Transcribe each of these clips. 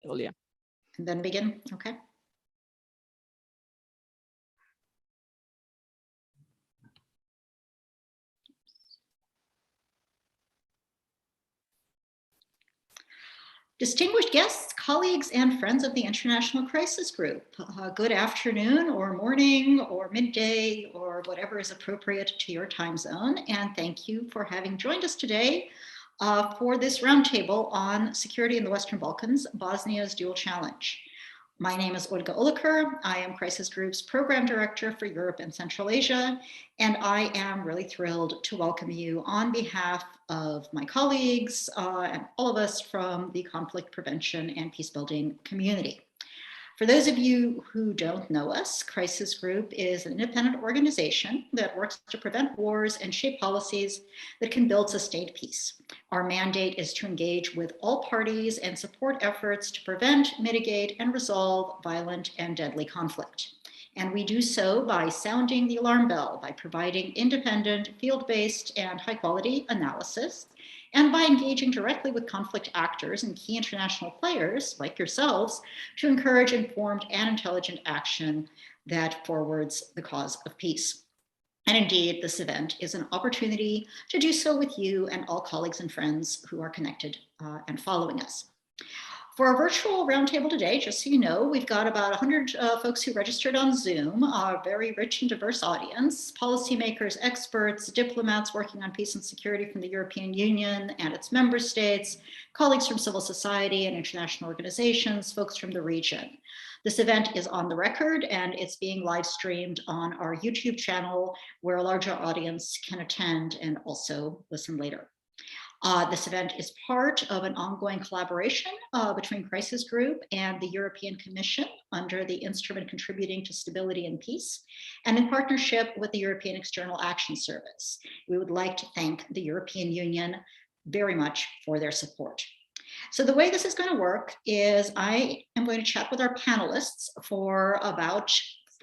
Julia. And then begin, okay. Distinguished guests, colleagues, and friends of the International Crisis Group, good afternoon or morning or midday or whatever is appropriate to your time zone. And thank you for having joined us today for this roundtable on security in the Western Balkans, Bosnia's dual challenge. My name is Olga Oliker. I am Crisis Group's Program Director for Europe and Central Asia, and I am really thrilled to welcome you on behalf of my colleagues and all of us from the Conflict Prevention and Peacebuilding community. For those of you who don't know us, Crisis Group is an independent organization that works to prevent wars and shape policies that can build sustained peace. Our mandate is to engage with all parties and support efforts to prevent, mitigate, and resolve violent and deadly conflict. And we do so by sounding the alarm bell, by providing independent, field-based, and high-quality analysis, and by engaging directly with conflict actors and key international players like yourselves to encourage informed and intelligent action that forwards the cause of peace. And indeed, this event is an opportunity to do so with you and all colleagues and friends who are connected and following us. For our virtual roundtable today, just so you know, we've got about 100 folks who registered on Zoom, a very rich and diverse audience, policymakers, experts, diplomats working on peace and security from the European Union and its member states, colleagues from civil society and international organizations, folks from the region. This event is on the record and it's being live streamed on our YouTube channel where a larger audience can attend and also listen later. This event is part of an ongoing collaboration between Crisis Group and the European Commission under the Instrument Contributing to Stability and Peace, and in partnership with the European External Action Service. We would like to thank the European Union very much for their support. So the way this is going to work is I am going to chat with our panelists for about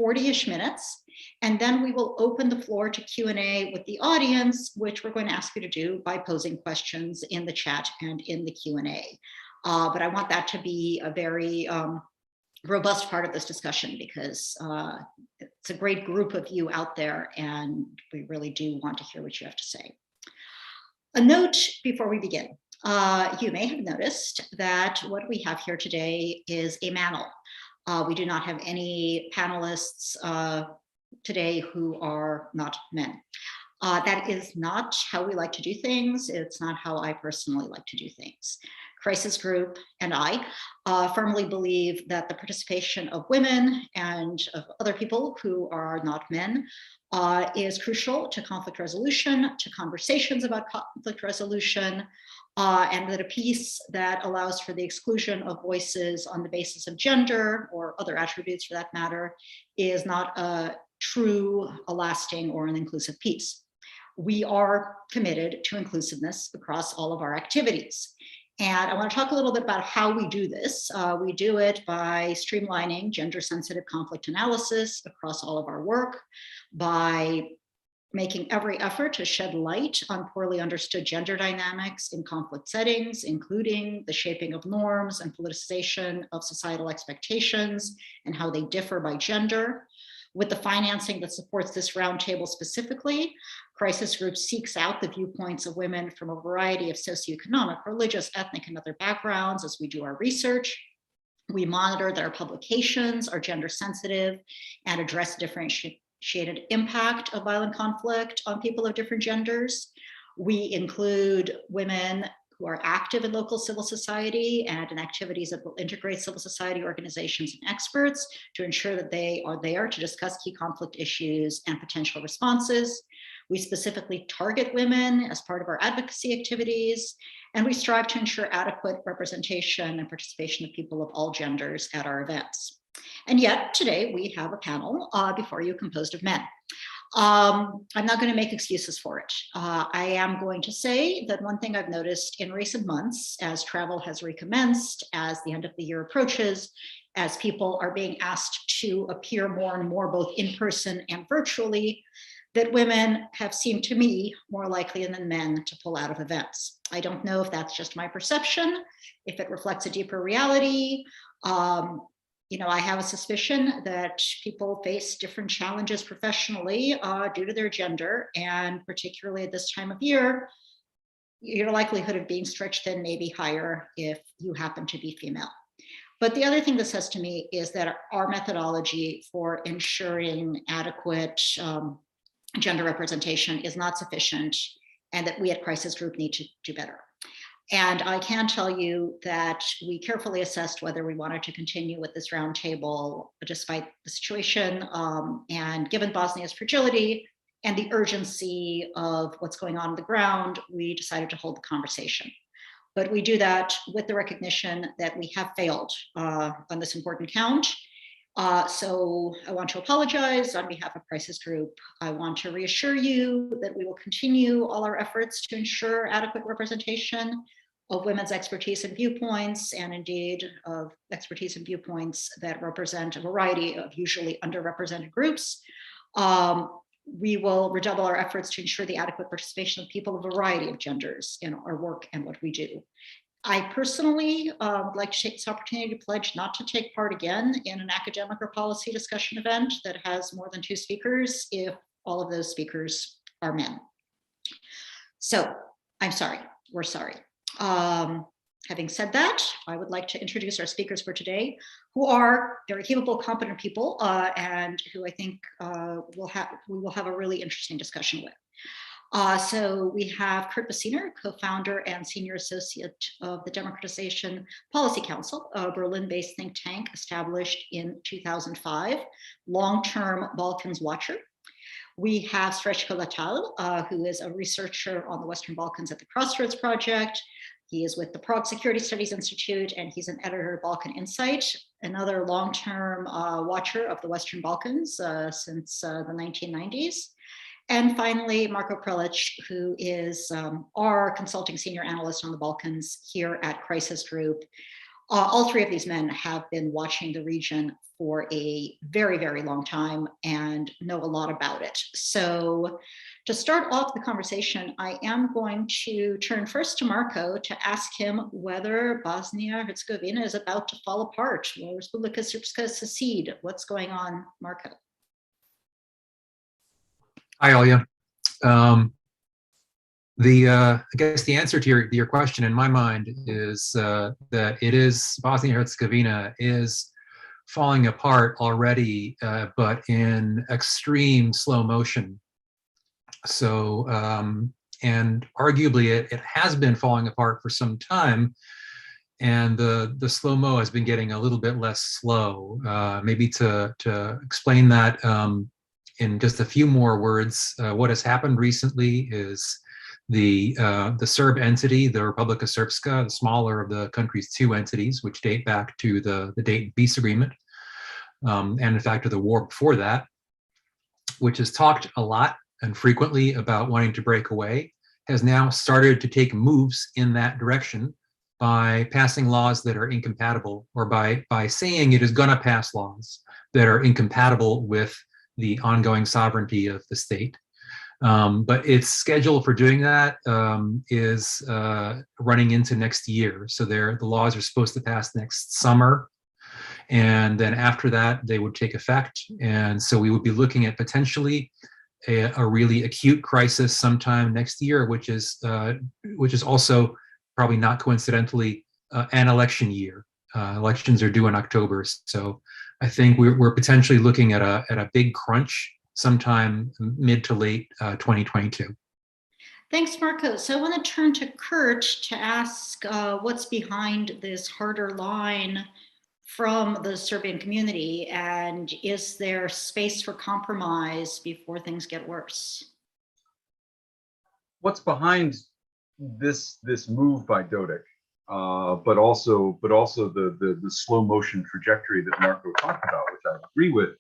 40-ish minutes. And then we will open the floor to Q&A with the audience, which we're going to ask you to do by posing questions in the chat and in the Q&A. But I want that to be a very robust part of this discussion because it's a great group of you out there and we really do want to hear what you have to say. A note before we begin. You may have noticed that what we have here today is a manel. We do not have any panelists today who are not men. That is not how we like to do things. It's not how I personally like to do things. Crisis Group and I firmly believe that the participation of women and of other people who are not men is crucial to conflict resolution, to conversations about conflict resolution, and that a peace that allows for the exclusion of voices on the basis of gender or other attributes for that matter is not a true, a lasting, or an inclusive peace. We are committed to inclusiveness across all of our activities. And I want to talk a little bit about how we do this. We do it by streamlining gender-sensitive conflict analysis across all of our work, by making every effort to shed light on poorly understood gender dynamics in conflict settings, including the shaping of norms and politicization of societal expectations and how they differ by gender. With the financing that supports this roundtable specifically, Crisis Group seeks out the viewpoints of women from a variety of socioeconomic, religious, ethnic, and other backgrounds as we do our research. We monitor that our publications are gender sensitive and address differentiated impact of violent conflict on people of different genders. We include women who are active in local civil society and in activities that will integrate civil society organizations and experts to ensure that they are there to discuss key conflict issues and potential responses. We specifically target women as part of our advocacy activities, and we strive to ensure adequate representation and participation of people of all genders at our events. And yet today we have a panel before you composed of men. I'm not going to make excuses for it. I am going to say that one thing I've noticed in recent months, as travel has recommenced, as the end of the year approaches, as people are being asked to appear more and more both in person and virtually, that women have seemed to me more likely than men to pull out of events. I don't know if that's just my perception, if it reflects a deeper reality. I have a suspicion that people face different challenges professionally due to their gender, and particularly at this time of year, your likelihood of being stretched thin may be higher if you happen to be female. But the other thing this says to me is that our methodology for ensuring adequate gender representation is not sufficient, and that we at Crisis Group need to do better. And I can tell you that we carefully assessed whether we wanted to continue with this roundtable despite the situation, and given Bosnia's fragility and the urgency of what's going on the ground, we decided to hold the conversation. But we do that with the recognition that we have failed on this important count. So I want to apologize on behalf of Crisis Group. I want to reassure you that we will continue all our efforts to ensure adequate representation of women's expertise and viewpoints, and indeed of expertise and viewpoints that represent a variety of usually underrepresented groups. We will redouble our efforts to ensure the adequate participation of people of a variety of genders in our work and what we do. I personally would like to take this opportunity to pledge not to take part again in an academic or policy discussion event that has more than 2 speakers if all of those speakers are men. So I'm sorry, we're sorry. Having said that, I would like to introduce our speakers for today, who are very capable, competent people, and who I think we will have a really interesting discussion with. So we have Kurt Bessiner, co-founder and senior associate of the Democratization Policy Council, a Berlin-based think tank established in 2005, long-term Balkans watcher. We have Srećko Latal, who is a researcher on the Western Balkans at the Crossroads Project. He is with the Prague Security Studies Institute, and he's an editor of Balkan Insight, another long-term watcher of the Western Balkans since the 1990s. And finally, Marko Prelic, who is our consulting senior analyst on the Balkans here at Crisis Group. All 3 of these men have been watching the region for a very, very long time and know a lot about it. So to start off the conversation, I am going to turn first to Marko to ask him whether Bosnia and Herzegovina is about to fall apart. Will Republika Srpska secede? What's going on, Marko? Hi, Olya. I guess the answer to your question in my mind is that it is Bosnia and Herzegovina is falling apart already, but in extreme slow motion. So, and arguably it has been falling apart for some time, and the slow-mo has been getting a little bit less slow. Maybe to explain that in just a few more words, what has happened recently is the Serb entity, the Republika Srpska, the smaller of the country's 2 entities, which date back to the Dayton Peace Agreement, and in fact to the war before that, which has talked a lot and frequently about wanting to break away, has now started to take moves in that direction by passing laws that are incompatible, or by saying it is going to pass laws that are incompatible with the ongoing sovereignty of the state. But its schedule for doing that is running into next year. So the laws are supposed to pass next summer, and then after that they would take effect. And so we would be looking at potentially a really acute crisis sometime next year, which is also probably not coincidentally an election year. Elections are due in October, so I think we're potentially looking at a big crunch sometime mid to late 2022. Thanks, Marko. So I want to turn to Kurt to ask what's behind this harder line from the Serbian community, and is there space for compromise before things get worse? What's behind this move by Dodik, but also the slow motion trajectory that Marko talked about, which I agree with,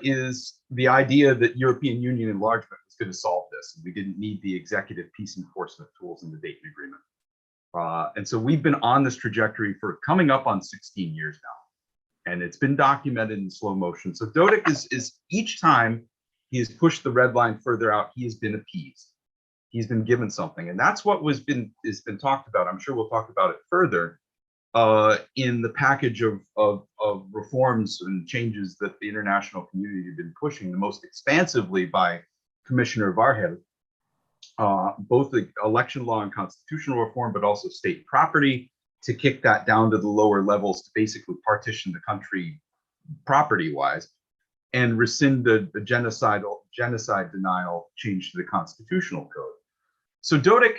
is the idea that European Union enlargement was going to solve this, and we didn't need the executive peace enforcement tools in the Dayton Agreement. And so we've been on this trajectory for coming up on 16 years now, and it's been documented in slow motion. So Dodik is each time He has pushed the red line further out. He has been appeased. He's been given something, and that's what has been talked about. I'm sure we'll talk about it further in the package of reforms and changes that the international community has been pushing the most expansively by Commissioner Varhelyi. Both the election law and constitutional reform, but also state property, to kick that down to the lower levels to basically partition the country property-wise, and rescind the genocide denial change to the constitutional code. So Dodik,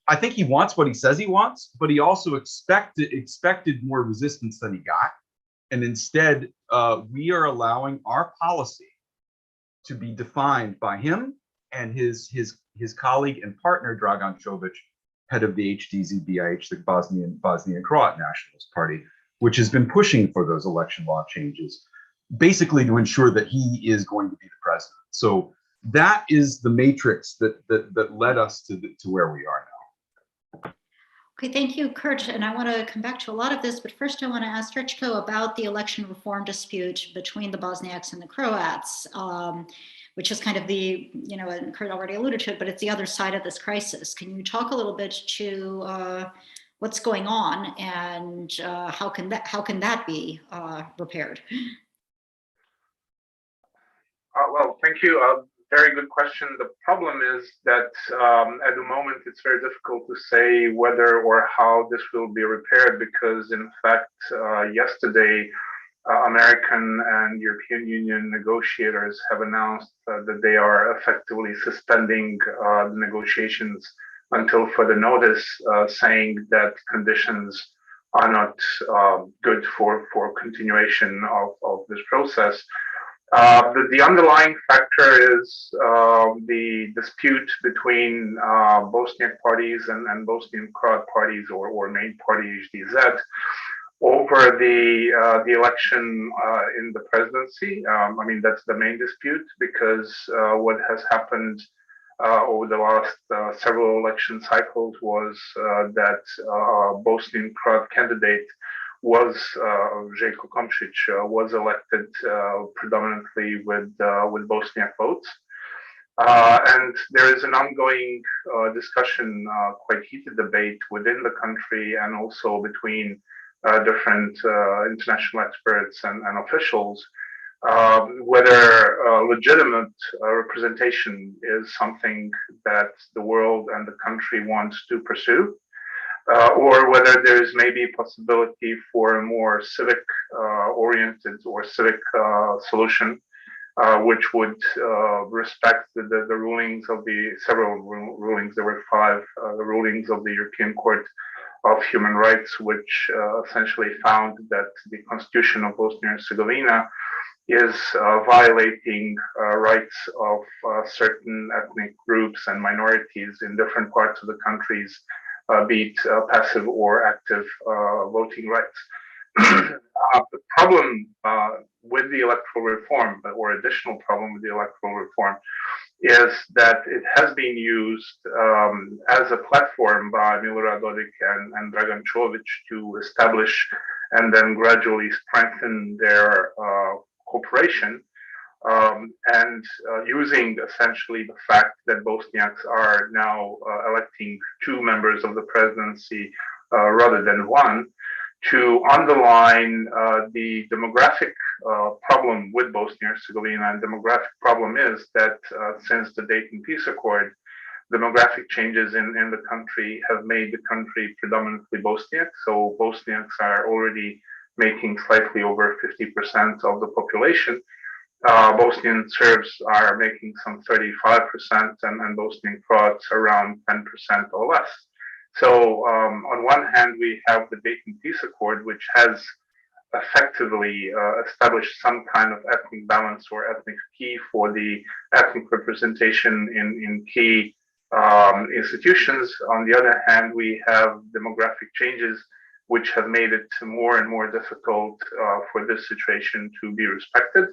I think he wants what he says he wants, but he also expected more resistance than he got. And instead, we are allowing our policy to be defined by him and his colleague and partner, Dragan Čović, head of the HDZ-BiH, the Bosnian Croat Nationalist Party, which has been pushing for those election law changes, basically to ensure that he is going to be the president. So that is the matrix that led us to where we are now. Okay, thank you, Kurt. And I want to come back to a lot of this, but first I want to ask Srećko about the election reform dispute between the Bosniaks and the Croats, which is kind of the, and Kurt already alluded to it, but it's the other side of this crisis. Can you talk a little bit to what's going on and how can that be repaired? Well, thank you. Very good question. The problem is that at the moment it's very difficult to say whether or how this will be repaired, because in fact yesterday American and European Union negotiators have announced that they are effectively suspending the negotiations until further notice, saying that conditions are not good for continuation of this process. The underlying factor is the dispute between Bosniak parties and Bosnian Croat parties, or main party HDZ, over the election in the presidency. I mean, that's the main dispute, because what has happened over the last several election cycles was that Bosnian Croat candidate was Željko Komšić was elected predominantly with Bosniak votes, and there is an ongoing discussion, quite heated debate within the country and also between different international experts and officials, whether legitimate representation is something that the world and the country wants to pursue. Or whether there is maybe a possibility for a more civic-oriented or civic solution, which would respect the rulings of the several rulings. There were 5 rulings of the European Court of Human Rights, which essentially found that the Constitution of Bosnia and Herzegovina is violating rights of certain ethnic groups and minorities in different parts of the countries, be it passive or active voting rights. The problem with the electoral reform, or additional problem with the electoral reform, is that it has been used as a platform by Milorad Dodik and Dragan Čović to establish and then gradually strengthen their cooperation, and using essentially the fact that Bosniaks are now electing 2 members of the presidency rather than 1, to underline the demographic problem with Bosnia and Herzegovina. And demographic problem is that since the Dayton Peace Accord, demographic changes in the country have made the country predominantly Bosniak. So Bosniaks are already making slightly over 50% of the population. Bosnian Serbs are making some 35%, and Bosnian Croats around 10% or less. So on one hand, we have the Dayton Peace Accord, which has effectively established some kind of ethnic balance or ethnic key for the ethnic representation in key institutions. On the other hand, we have demographic changes which have made it more and more difficult for this situation to be respected.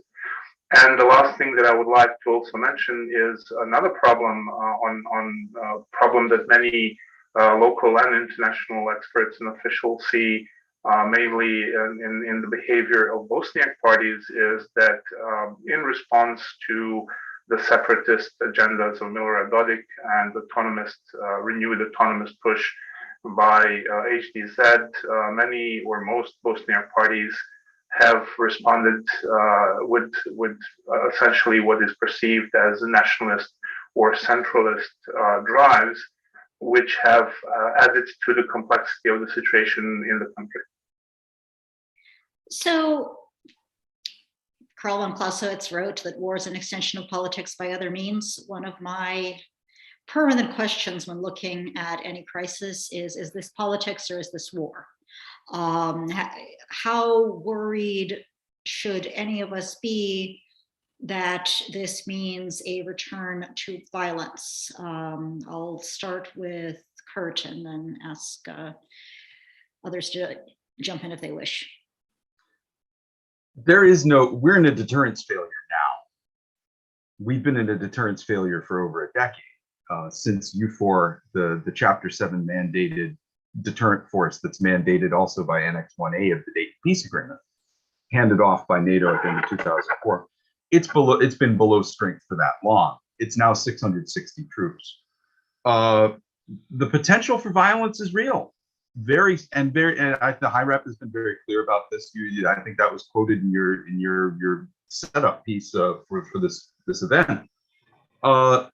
And the last thing that I would like to also mention is another problem, problem that many local and international experts and officials see, mainly in the behavior of Bosniak parties, is that in response to the separatist agendas of Milorad Dodik and renewed autonomous push by HDZ. Many or most Bosniak parties have responded with essentially what is perceived as nationalist or centralist drives, which have added to the complexity of the situation in the country. So, Karl von Clausewitz wrote that war is an extension of politics by other means. One of my permanent questions when looking at any crisis is this politics or is this war? How worried should any of us be that this means a return to violence? I'll start with Kurt and then ask others to jump in if they wish. We're in a deterrence failure now. We've been in a deterrence failure for over a decade, since EUFOR, the Chapter 7 mandated deterrent force that's mandated also by Annex 1A of the Dayton Peace Agreement, handed off by NATO at the end of 2004. It's been below strength for that long. It's now 660 troops. The potential for violence is real. And the High Rep has been very clear about this. I think that was quoted in your setup piece for this event.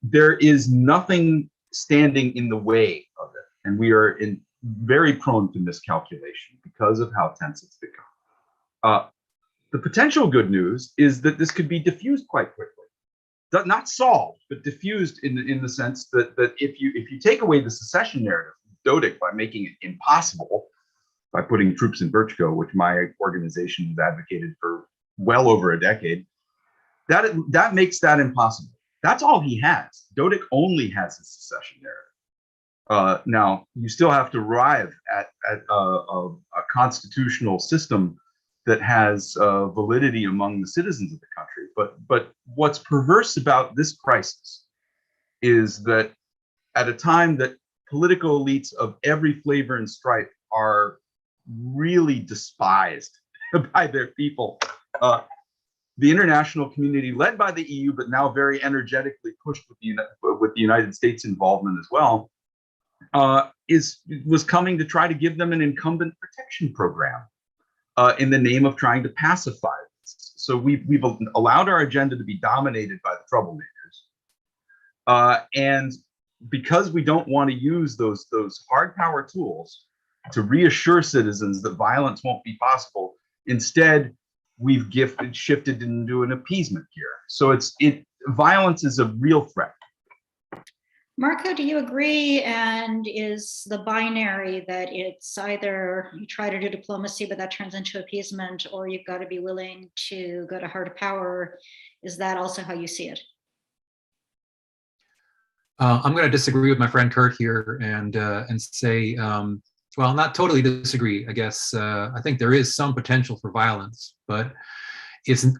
There is nothing standing in the way of it, and we are very prone to miscalculation because of how tense it's become. The potential good news is that this could be diffused quite quickly, not solved, but diffused in the sense that if you take away the secession narrative, Dodik, by making it impossible, by putting troops in Brčko, which my organization has advocated for well over a decade, that makes that impossible. That's all he has. Dodik only has his secession narrative. Now, you still have to arrive at a constitutional system that has validity among the citizens of the country. But what's perverse about this crisis is that at a time that political elites of every flavor and stripe are really despised by their people, the international community, led by the EU, but now very energetically pushed with the United States involvement as well, was coming to try to give them an incumbent protection program in the name of trying to pacify this. So we've allowed our agenda to be dominated by the troublemakers, and because we don't want to use those hard power tools to reassure citizens that violence won't be possible, instead we've shifted into an appeasement gear. So violence is a real threat. Marco, do you agree? And is the binary that it's either you try to do diplomacy, but that turns into appeasement, or you've got to be willing to go to hard power? Is that also how you see it? I'm going to disagree with my friend Kurt here and say, well, not totally disagree, I guess. I think there is some potential for violence, but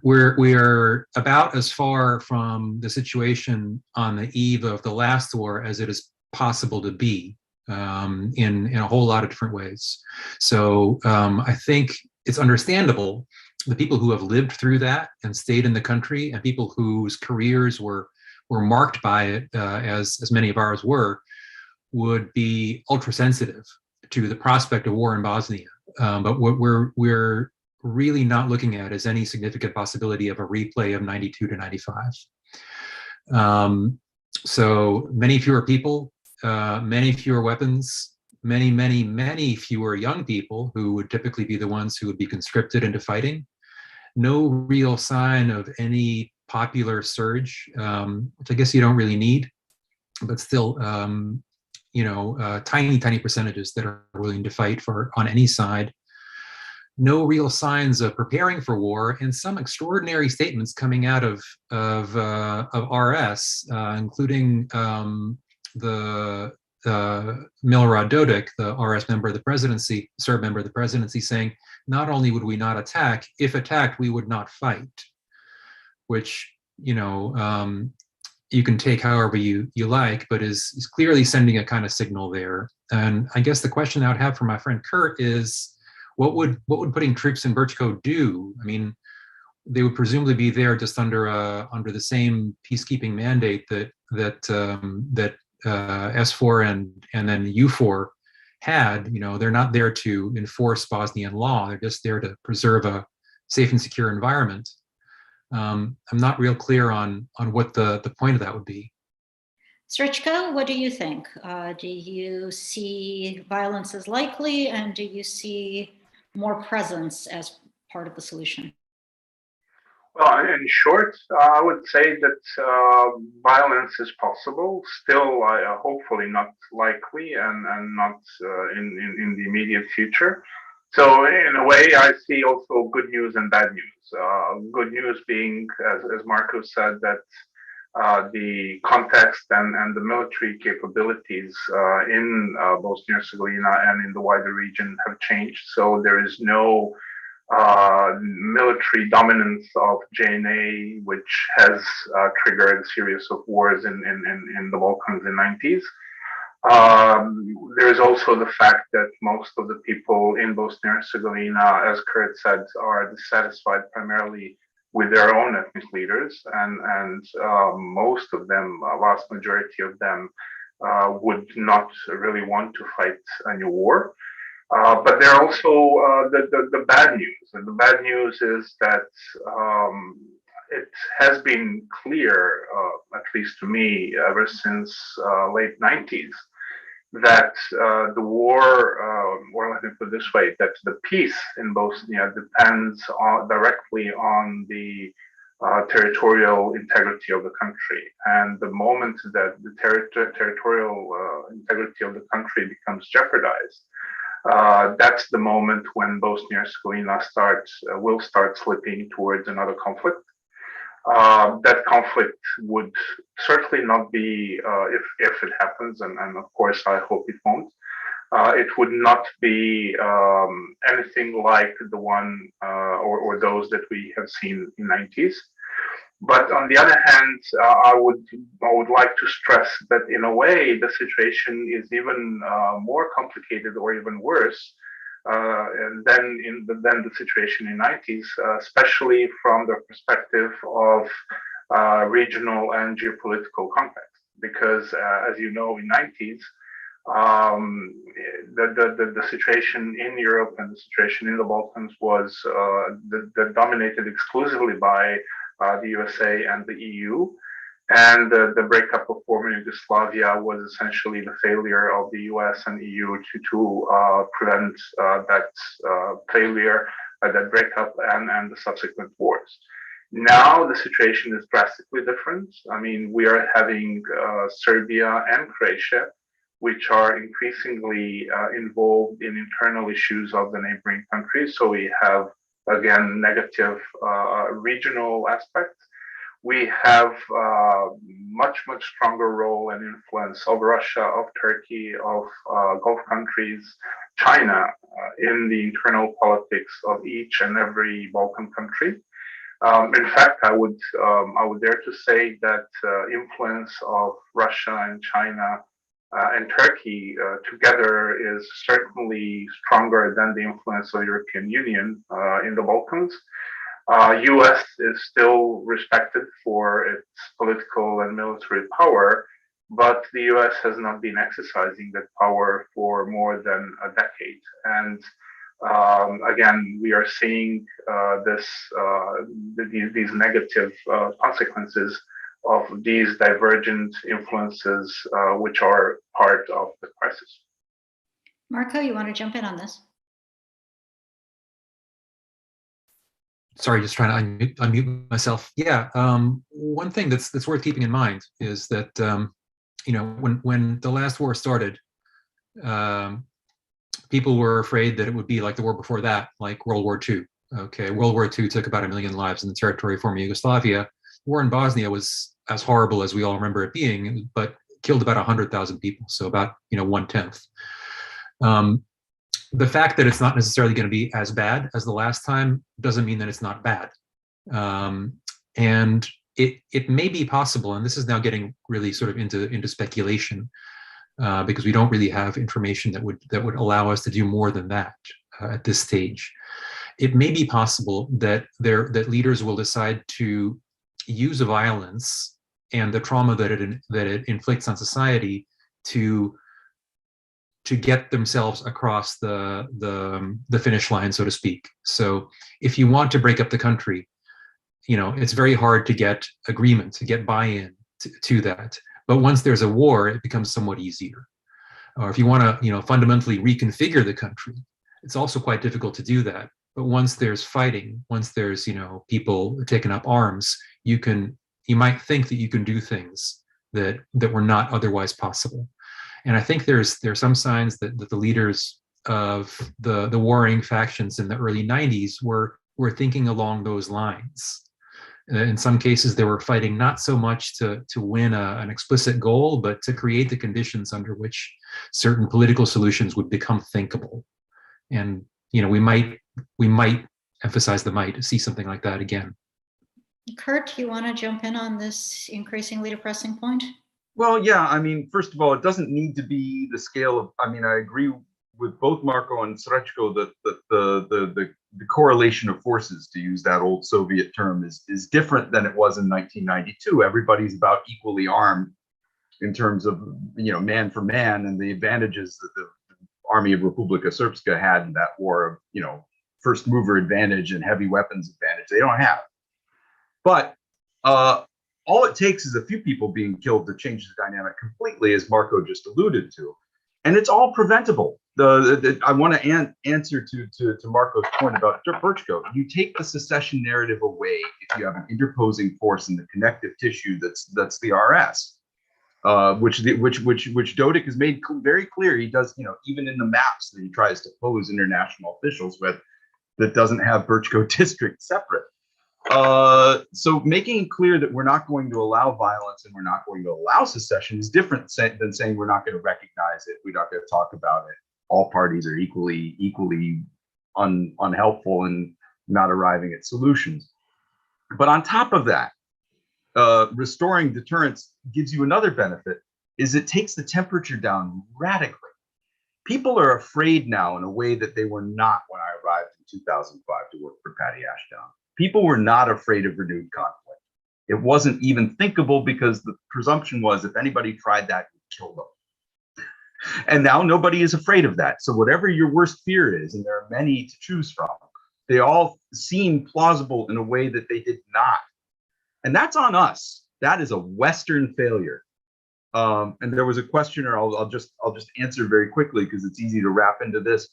we're about as far from the situation on the eve of the last war as it is possible to be, in a whole lot of different ways. So I think it's understandable the people who have lived through that and stayed in the country, and people whose careers were marked by it, as many of ours were, would be ultra sensitive to the prospect of war in Bosnia. But what we're really not looking at is any significant possibility of a replay of 92 to 95. So many fewer people, many fewer weapons, many fewer young people who would typically be the ones who would be conscripted into fighting. No real sign of any popular surge, which I guess you don't really need, but still, tiny percentages that are willing to fight on any side. No real signs of preparing for war, and some extraordinary statements coming out of RS, including the Milorad Dodik, the RS member of the presidency, Serb member of the presidency, saying, not only would we not attack, if attacked, we would not fight, which, you can take however you like, but is clearly sending a kind of signal there. And I guess the question I would have for my friend Kurt is, what would putting troops in Brčko do? I mean, they would presumably be there just under the same peacekeeping mandate that S4 and then U4 had. You know, they're not there to enforce Bosnian law. They're just there to preserve a safe and secure environment. I'm not real clear on what the point of that would be. Srečka, what do you think? Do you see violence as likely, and do you see more presence as part of the solution? Well, in short, I would say that violence is possible, still hopefully not likely and not in the immediate future. So in a way, I see also good news and bad news. Good news being, as Marco said, that the context and the military capabilities in Bosnia and Herzegovina and in the wider region have changed. So there is no military dominance of JNA, which has triggered a series of wars in the Balkans in the 90s. There is also the fact that most of the people in Bosnia and Herzegovina, as Kurt said, are dissatisfied primarily with their own ethnic leaders, and most of them, a vast majority of them, would not really want to fight a new war. But there are also the bad news, and the bad news is that it has been clear, at least to me, ever since late 90s, that the war, or let me put it this way, that the peace in Bosnia depends directly on the territorial integrity of the country. And the moment that the territorial integrity of the country becomes jeopardized, that's the moment when Bosnia and Herzegovina will start slipping towards another conflict. That conflict would certainly not be, if it happens, and of course I hope it won't, it would not be anything like the one or those that we have seen in the 90s. But on the other hand, I would like to stress that in a way the situation is even more complicated or even worse than the situation in the 90s, especially from the perspective of regional and geopolitical context. Because as you know, in the 90s, the situation in Europe and the situation in the Balkans was dominated exclusively by the USA and the EU. And the breakup of former Yugoslavia was essentially the failure of the US and EU to prevent that failure, that breakup, and the subsequent wars. Now the situation is drastically different. I mean, we are having Serbia and Croatia, which are increasingly involved in internal issues of the neighboring countries. So we have, again, negative regional aspects. We have much stronger role and influence of Russia, of Turkey, of Gulf countries, China, in the internal politics of each and every Balkan country. In fact, I would dare to say that influence of Russia and China and Turkey together is certainly stronger than the influence of the European Union in the Balkans. US is still respected for its political and military power, but the US has not been exercising that power for more than a decade. And again, we are seeing these negative consequences of these divergent influences, which are part of the crisis. Marco, you want to jump in on this? Sorry, just trying to unmute myself. Yeah, one thing that's worth keeping in mind is that you know, when the last war started, people were afraid that it would be like the war before that, like World War II. Okay, World War II took about 1 million lives in the territory of former Yugoslavia. The war in Bosnia was as horrible as we all remember it being, but killed about 100,000 people, so about 1/10. The fact that it's not necessarily going to be as bad as the last time doesn't mean that it's not bad. And it may be possible, and this is now getting really sort of into speculation, because we don't really have information that would allow us to do more than that at this stage. it may be possible that that leaders will decide to use violence and the trauma that it inflicts on society to get themselves across the finish line, so to speak. So if you want to break up the country, it's very hard to get agreement, to get buy-in to that. But once there's a war, it becomes somewhat easier. Or if you want to, fundamentally reconfigure the country, it's also quite difficult to do that. But once there's fighting, once there's, people taking up arms, you might think that you can do things that were not otherwise possible. And I think there's some signs that the leaders of the warring factions in the early 90s were thinking along those lines. In some cases, they were fighting not so much to win an explicit goal, but to create the conditions under which certain political solutions would become thinkable. And we might emphasize the might, see something like that again. Kurt, you want to jump in on this increasingly depressing point? Well, yeah, I mean, first of all, it doesn't need to be the scale of, I agree with both Marko and Srećko that the correlation of forces, to use that old Soviet term, is different than it was in 1992. Everybody's about equally armed in terms of, man for man, and the advantages that the army of Republika Srpska had in that war of, first mover advantage and heavy weapons advantage. They don't have. But all it takes is a few people being killed to change the dynamic completely, as Marko just alluded to. And it's all preventable. I want to answer to Marko's point about Brčko. You take the secession narrative away if you have an interposing force in the connective tissue that's the RS, which Dodik has made very clear. He does, even in the maps that he tries to pose international officials with, that doesn't have Brčko district separate. So making it clear that we're not going to allow violence and we're not going to allow secession is different than saying we're not going to recognize it, we're not going to talk about it. All parties are equally unhelpful and not arriving at solutions. But on top of that, restoring deterrence gives you another benefit, is it takes the temperature down radically. People are afraid now in a way that they were not when I arrived in 2005 to work for Patty Ashdown. People were not afraid of renewed conflict. It wasn't even thinkable because the presumption was if anybody tried that, you'd kill them. And now nobody is afraid of that. So whatever your worst fear is, and there are many to choose from, they all seem plausible in a way that they did not. And that's on us. That is a Western failure. And there was a questioner, I'll just answer very quickly because it's easy to wrap into this.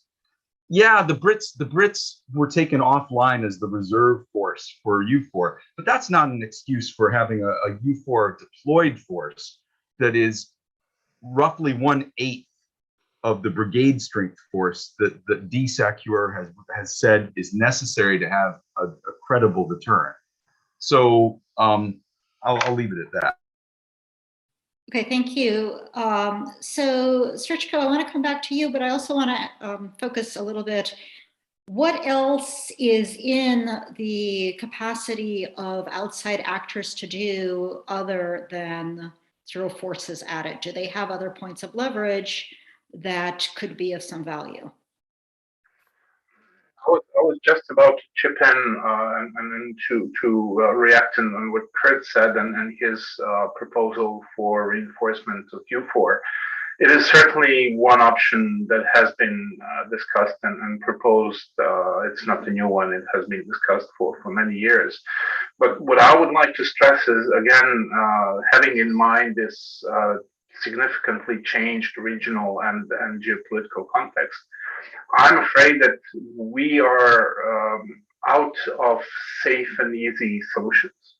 Yeah, the Brits were taken offline as the reserve force for EUFOR, but that's not an excuse for having a EUFOR deployed force that is roughly 1/8 of the brigade strength force that DSACUR has said is necessary to have a credible deterrent. So I'll leave it at that. Okay, thank you. So Srećko, I want to come back to you, but I also want to focus a little bit. What else is in the capacity of outside actors to do other than throw forces at it? Do they have other points of leverage that could be of some value? I was just about to chip in and to react on what Kurt said and his proposal for reinforcement of EUFOR. It is certainly one option that has been discussed and proposed. It's not a new one. It has been discussed for many years. But what I would like to stress is, again, having in mind this significantly changed regional and geopolitical context, I'm afraid that we are out of safe and easy solutions.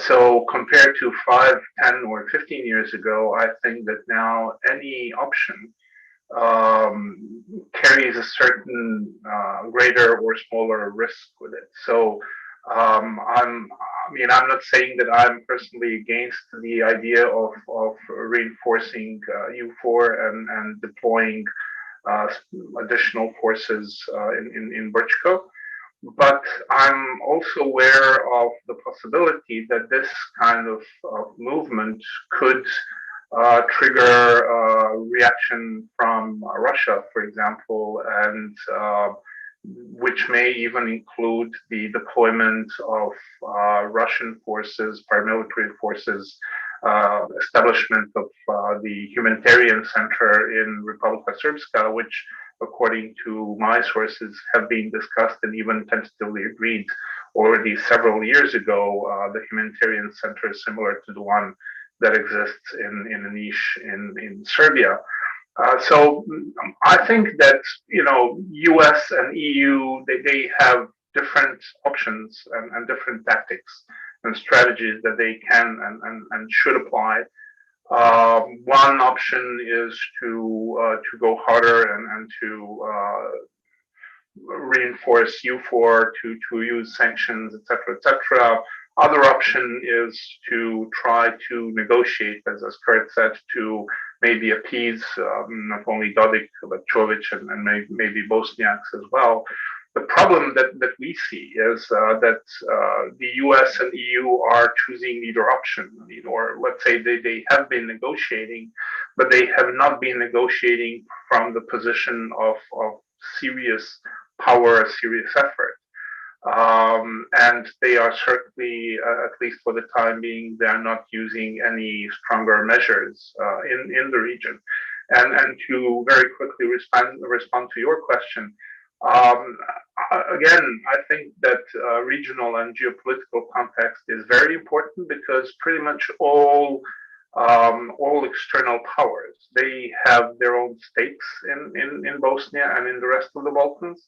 So compared to 5, 10, or 15 years ago, I think that now any option carries a certain greater or smaller risk with it. So I'm not saying that I'm personally against the idea of reinforcing EUFOR and deploying additional forces in Brčko, but I'm also aware of the possibility that this kind of movement could trigger reaction from Russia, for example, and which may even include the deployment of Russian forces, paramilitary forces, establishment of the humanitarian center in Republika Srpska, which, according to my sources, have been discussed and even tentatively agreed already several years ago. The humanitarian center is similar to the one that exists in a niche in Serbia. So I think that, you know, US and EU, they have different options and different tactics and strategies that they can and should apply. One option is to go harder and to reinforce EUFOR, to use sanctions, etc., etc. Other option is to try to negotiate, as Kurt said, to maybe appease not only Dodik, but Čović and maybe Bosniaks as well. The problem that we see is that the US and EU are choosing either option, or let's say they have been negotiating, but they have not been negotiating from the position of serious power, serious effort. And they are certainly, at least for the time being, they are not using any stronger measures in the region. And to very quickly respond to your question, again, I think that regional and geopolitical context is very important, because pretty much all external powers, they have their own stakes in Bosnia and in the rest of the Balkans.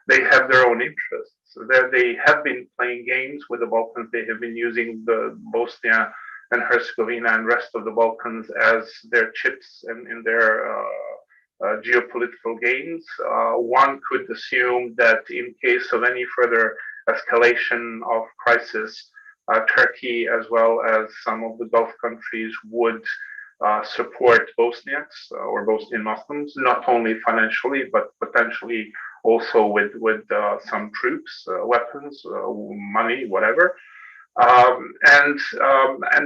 They have their own interests. They have been playing games with the Balkans. They have been using the Bosnia and Herzegovina and rest of the Balkans as their chips in their geopolitical games. One could assume that in case of any further escalation of crisis, Turkey, as well as some of the Gulf countries, would support Bosniaks or Bosnian Muslims, not only financially, but potentially also with some troops, weapons, money, whatever. And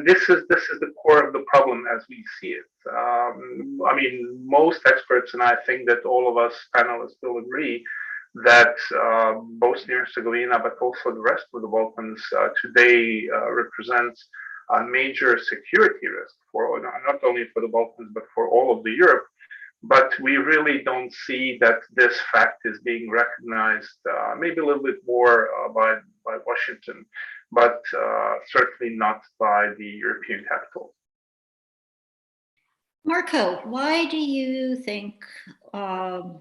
this is the core of the problem as we see it. I mean, most experts, and I think that all of us panelists will agree, that Bosnia and Herzegovina, but also the rest of the Balkans today represents a major security risk for not only for the Balkans, but for all of the Europe. But we really don't see that this fact is being recognized, maybe a little bit more by Washington, but certainly not by the European capital. Marco, why do you think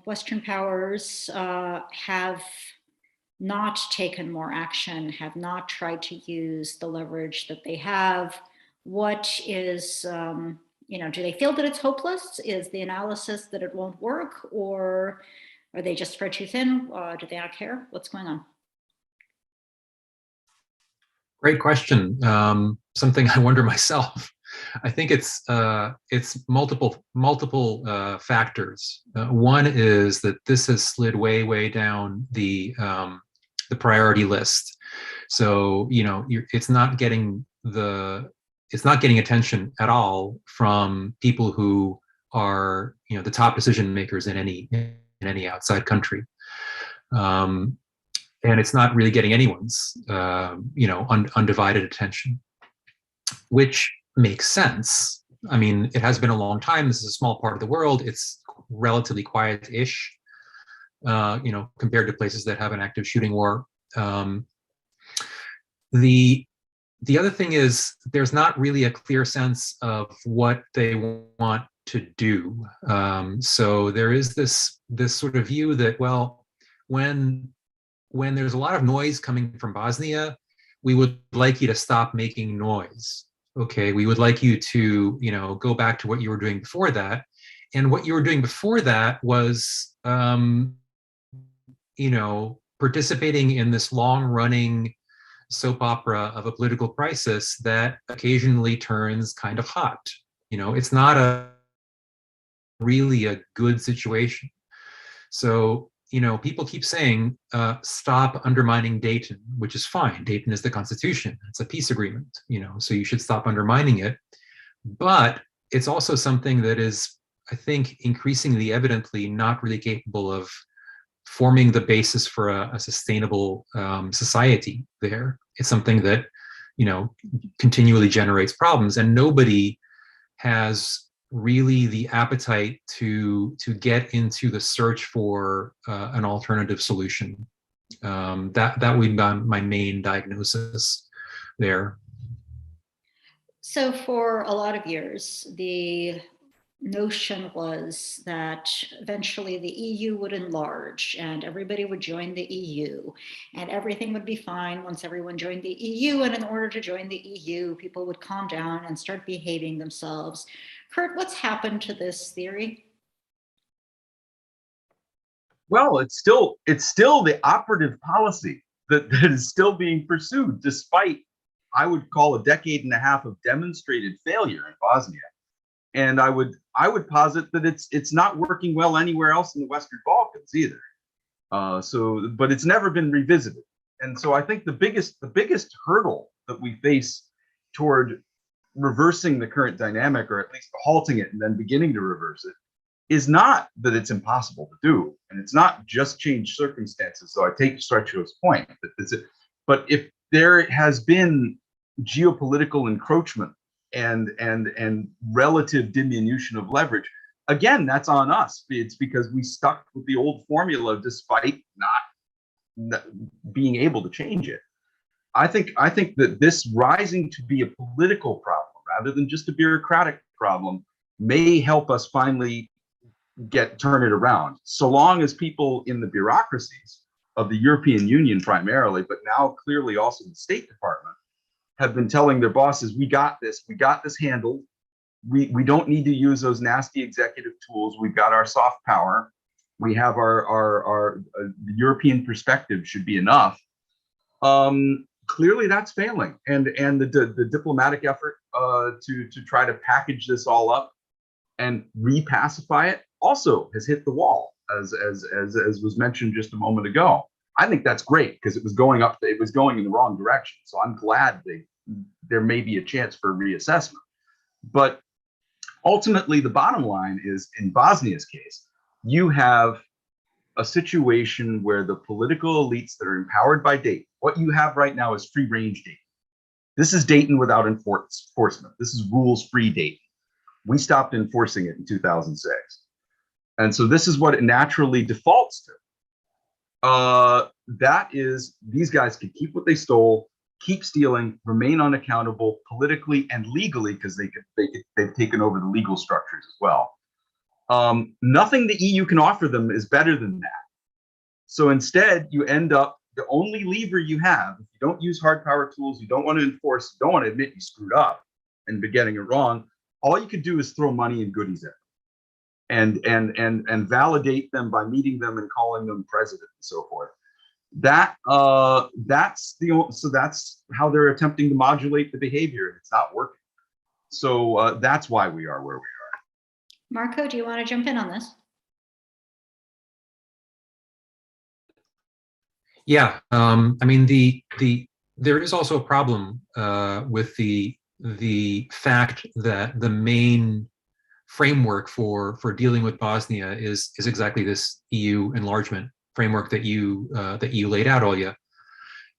Western powers have not taken more action, have not tried to use the leverage that they have? What is, do they feel that it's hopeless? Is the analysis that it won't work, or are they just spread too thin? Do they not care? What's going on? Great question. Something I wonder myself. I think it's multiple factors. One is that this has slid way down the priority list. So it's not getting attention at all from people who are the top decision makers in any outside country. And it's not really getting anyone's undivided attention, which makes sense. I mean, it has been a long time. This is a small part of the world. It's relatively quiet-ish, compared to places that have an active shooting war. The other thing is there's not really a clear sense of what they want to do. So there is this sort of view that, well, when there's a lot of noise coming from Bosnia, we would like you to stop making noise. Okay, we would like you to, go back to what you were doing before that. And what you were doing before that was, participating in this long-running soap opera of a political crisis that occasionally turns kind of hot. It's not really a good situation. So, people keep saying, stop undermining Dayton, which is fine. Dayton is the Constitution. It's a peace agreement, so you should stop undermining it. But it's also something that is, I think, increasingly evidently not really capable of forming the basis for a sustainable society there. It's something that, continually generates problems, and nobody has really the appetite to get into the search for an alternative solution. That would be my main diagnosis there. So for a lot of years, the notion was that eventually the EU would enlarge and everybody would join the EU and everything would be fine once everyone joined the EU. And in order to join the EU, people would calm down and start behaving themselves. Kurt, what's happened to this theory? Well, it's still the operative policy that is still being pursued, despite, I would call, a decade and a half of demonstrated failure in Bosnia. And I would posit that it's not working well anywhere else in the Western Balkans either. But it's never been revisited. And so I think the biggest hurdle that we face toward reversing the current dynamic, or at least halting it and then beginning to reverse it, is not that it's impossible to do, and it's not just changed circumstances. So I take Stretcho's point but if there has been geopolitical encroachment and relative diminution of leverage, again, that's on us. It's because we stuck with the old formula despite not being able to change it. I think that this rising to be a political problem rather than just a bureaucratic problem may help us finally turn it around, so long as people in the bureaucracies of the European Union primarily, but now clearly also the State Department, have been telling their bosses, we got this handled. We don't need to use those nasty executive tools. We've got our soft power. We have our European perspective should be enough. Clearly that's failing. And the diplomatic effort to try to package this all up and repacify it also has hit the wall, as was mentioned just a moment ago. I think that's great because it was going in the wrong direction. So I'm glad there may be a chance for reassessment. But ultimately, the bottom line is, in Bosnia's case, you have a situation where the political elites that are empowered by Dayton, what you have right now is free range Dayton. This is Dayton without enforcement. This is rules-free Dayton. We stopped enforcing it in 2006. And so this is what it naturally defaults to. That is, these guys can keep what they stole, keep stealing, remain unaccountable politically and legally, because they've taken over the legal structures as well. Nothing the EU can offer them is better than that. So instead, you end up, the only lever you have, if you don't use hard power tools, you don't want to enforce, you don't want to admit you screwed up and be getting it wrong, all you could do is throw money and goodies at them. And validate them by meeting them and calling them president and so forth. That's how they're attempting to modulate the behavior, and it's not working. So that's why we are where we are. Marco, do you want to jump in on this? Yeah, I mean there is also a problem with the fact that the main framework for dealing with Bosnia is exactly this EU enlargement framework that you laid out, Olya.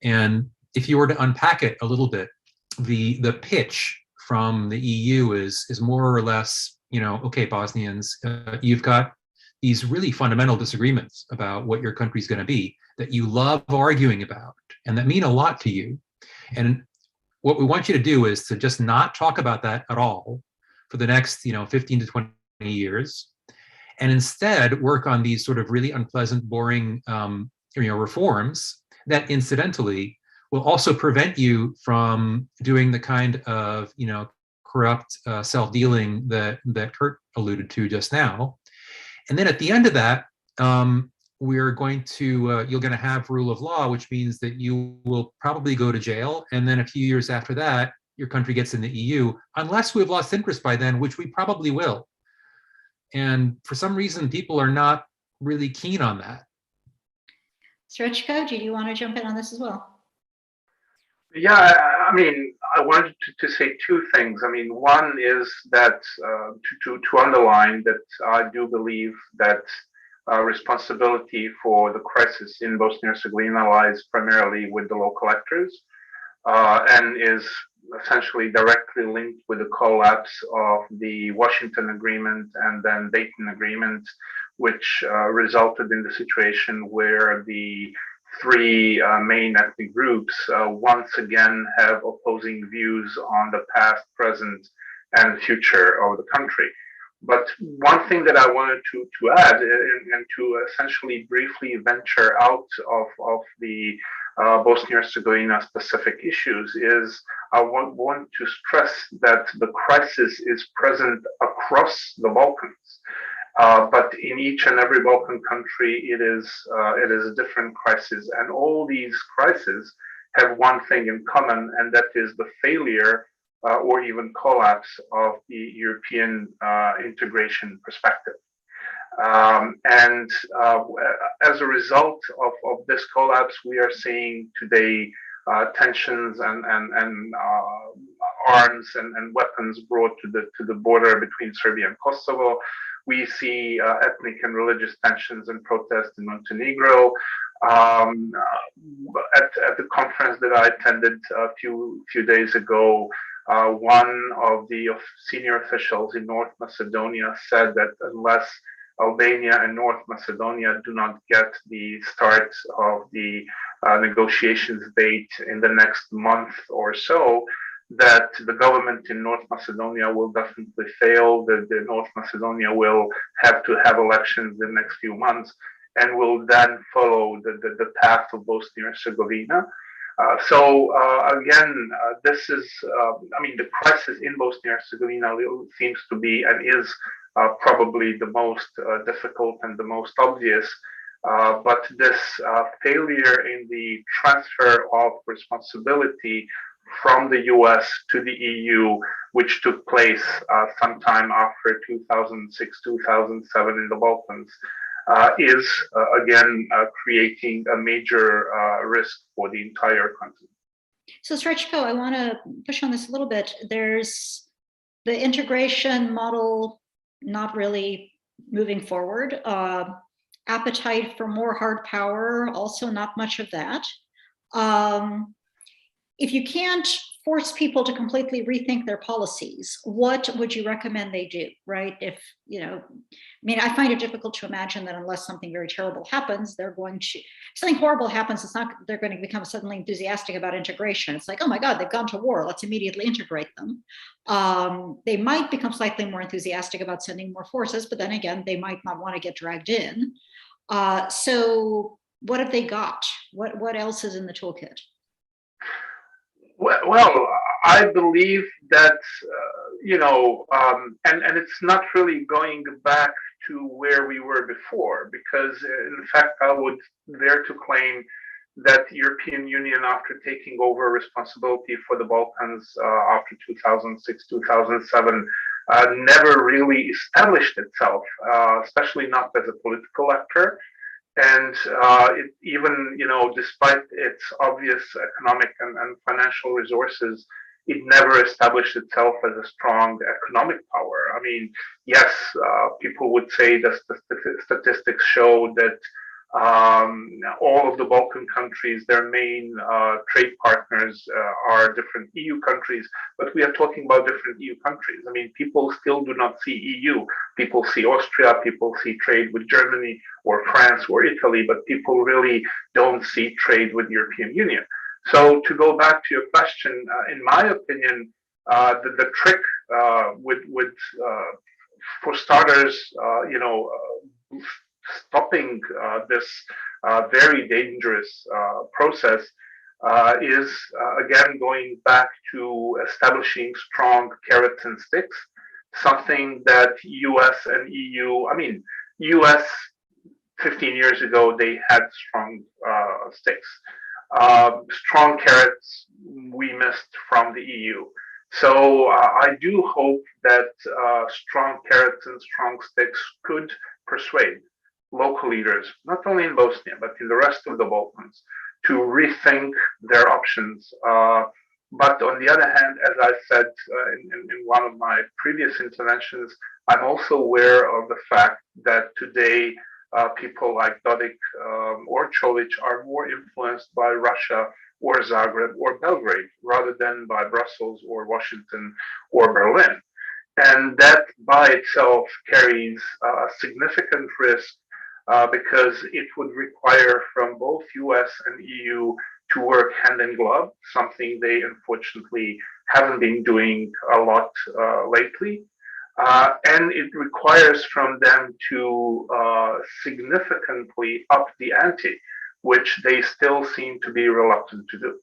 And if you were to unpack it a little bit, the pitch from the EU is more or less, okay, Bosnians, you've got these really fundamental disagreements about what your country's going to be that you love arguing about and that mean a lot to you. And what we want you to do is to just not talk about that at all for the next 15 to 20 years, and instead work on these sort of really unpleasant, boring reforms that incidentally will also prevent you from doing the kind of corrupt self-dealing that Kurt alluded to just now. And then at the end of that, we're going to you're going to have rule of law, which means that you will probably go to jail, and then a few years after that your country gets in the EU, unless we've lost interest by then, which we probably will. And for some reason, people are not really keen on that. Srečko, do you want to jump in on this as well? Yeah, I mean, I wanted to say two things. I mean, one is that to underline that I do believe that responsibility for the crisis in Bosnia and Herzegovina lies primarily with the local actors, and is essentially directly linked with the collapse of the Washington Agreement and then Dayton Agreement, which resulted in the situation where the three main ethnic groups once again have opposing views on the past, present, and future of the country. But one thing that I wanted to add, and to essentially briefly venture out of the Bosnia and Herzegovina specific issues, is I want to stress that the crisis is present across the Balkans. But in each and every Balkan country, it is a different crisis, and all these crises have one thing in common, and that is the failure or even collapse of the European integration perspective. And as a result of this collapse, we are seeing today tensions and arms and weapons brought to the border between Serbia and Kosovo. We see ethnic and religious tensions and protests in Montenegro. At the conference that I attended a few days ago, one of the senior officials in North Macedonia said that unless Albania and North Macedonia do not get the start of the negotiations date in the next month or so, that the government in North Macedonia will definitely fail, that the North Macedonia will have to have elections in the next few months, and will then follow the path of Bosnia and Herzegovina. Again, this is, the crisis in Bosnia and Herzegovina seems to be and is probably the most difficult and the most obvious. But this failure in the transfer of responsibility from the US to the EU, which took place sometime after 2006, 2007 in the Balkans, is again creating a major risk for the entire continent. So Srečko, I want to push on this a little bit. There's the integration model not really moving forward. Appetite for more hard power, also not much of that. If you can't force people to completely rethink their policies, what would you recommend they do, right? If, I find it difficult to imagine that unless something very terrible happens, something horrible happens, they're going to become suddenly enthusiastic about integration. It's like, oh my God, they've gone to war, let's immediately integrate them. They might become slightly more enthusiastic about sending more forces, but then again, they might not want to get dragged in. So what have they got? What else is in the toolkit? Well, I believe that, and it's not really going back to where we were before, because in fact, I would dare to claim that the European Union, after taking over responsibility for the Balkans after 2006, 2007, never really established itself, especially not as a political actor. And even, despite its obvious economic and financial resources, it never established itself as a strong economic power. I mean, yes, people would say that the statistics show that all of the Balkan countries, their main trade partners are different EU countries, but we are talking about different EU countries. I mean, people still do not see EU. People see Austria, people see trade with Germany or France or Italy, but people really don't see trade with the European Union. So to go back to your question, in my opinion, the trick for starters, stopping this very dangerous process is again going back to establishing strong carrots and sticks, something that US and EU, US 15 years ago, they had strong sticks. Strong carrots we missed from the EU. So I do hope that strong carrots and strong sticks could persuade local leaders, not only in Bosnia, but in the rest of the Balkans, to rethink their options. But on the other hand, as I said in one of my previous interventions, I'm also aware of the fact that today people like Dodik or Cholic are more influenced by Russia or Zagreb or Belgrade rather than by Brussels or Washington or Berlin. And that by itself carries a significant risk because it would require from both US and EU to work hand in glove, something they unfortunately haven't been doing a lot lately. And it requires from them to significantly up the ante, which they still seem to be reluctant to do.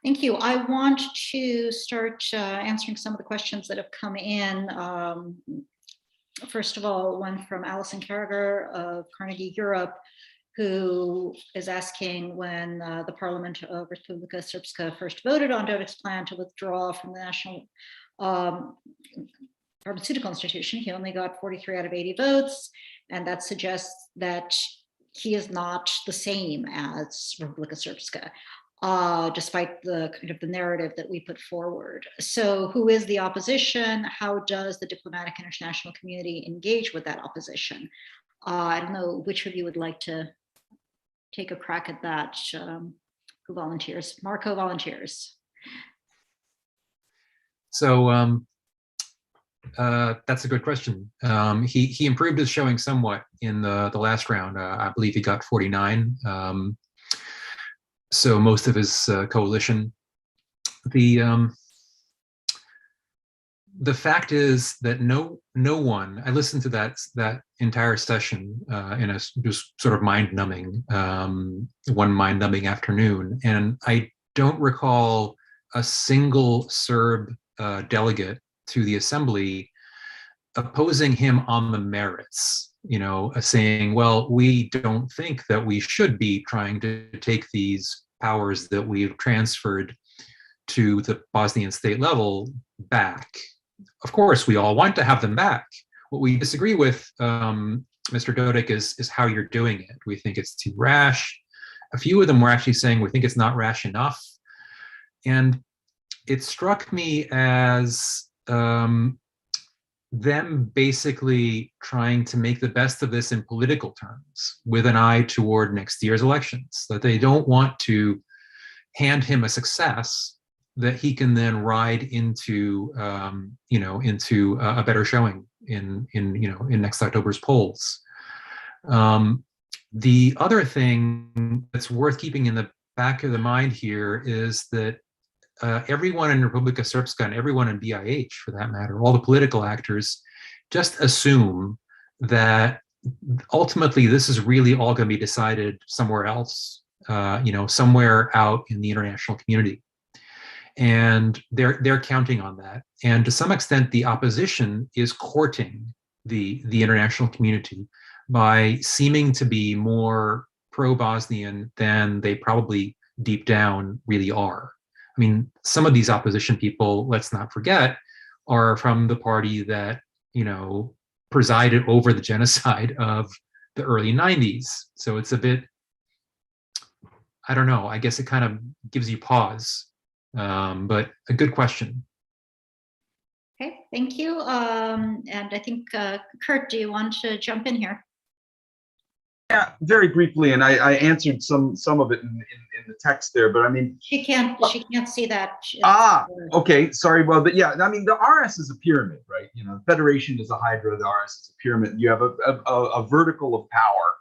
Thank you. I want to start answering some of the questions that have come in. First of all, one from Alison Carragher of Carnegie Europe, who is asking when the Parliament of Republika Srpska first voted on Dodik's plan to withdraw from the National Pharmaceutical Institution. He only got 43 out of 80 votes, and that suggests that he is not the same as Republika Srpska, despite the kind of the narrative that we put forward. So who is the opposition? How does the diplomatic international community engage with that opposition? I don't know which of you would like to take a crack at that. Who volunteers? Marco volunteers. So that's a good question. He improved his showing somewhat in the last round. I believe he got 49. So most of his coalition. The fact is that no one. I listened to that entire session in a just sort of mind-numbing one mind-numbing afternoon, and I don't recall a single Serb delegate to the assembly opposing him on the merits, saying, well, we don't think that we should be trying to take these powers that we've transferred to the Bosnian state level back. Of course, we all want to have them back. What we disagree with, Mr. Dodik, is how you're doing it. We think it's too rash. A few of them were actually saying we think it's not rash enough. And it struck me as them basically trying to make the best of this in political terms with an eye toward next year's elections, that they don't want to hand him a success that he can then ride into a better showing in next October's polls. The other thing that's worth keeping in the back of the mind here is that everyone in Republika Srpska and everyone in BiH, for that matter, all the political actors, just assume that ultimately this is really all going to be decided somewhere else, somewhere out in the international community. And they're counting on that. And to some extent, the opposition is courting the international community by seeming to be more pro-Bosnian than they probably deep down really are. I mean, some of these opposition people, let's not forget, are from the party that, presided over the genocide of the early 90s. So it's a bit, I don't know, I guess it kind of gives you pause, but a good question. Okay, thank you. And I think, Kurt, do you want to jump in here? Yeah, very briefly, and I answered some of it in the text there, but I mean, she can't see that. Okay, sorry. Well, but yeah, I mean, the RS is a pyramid, right? The Federation is a hydra, the RS is a pyramid. You have a vertical of power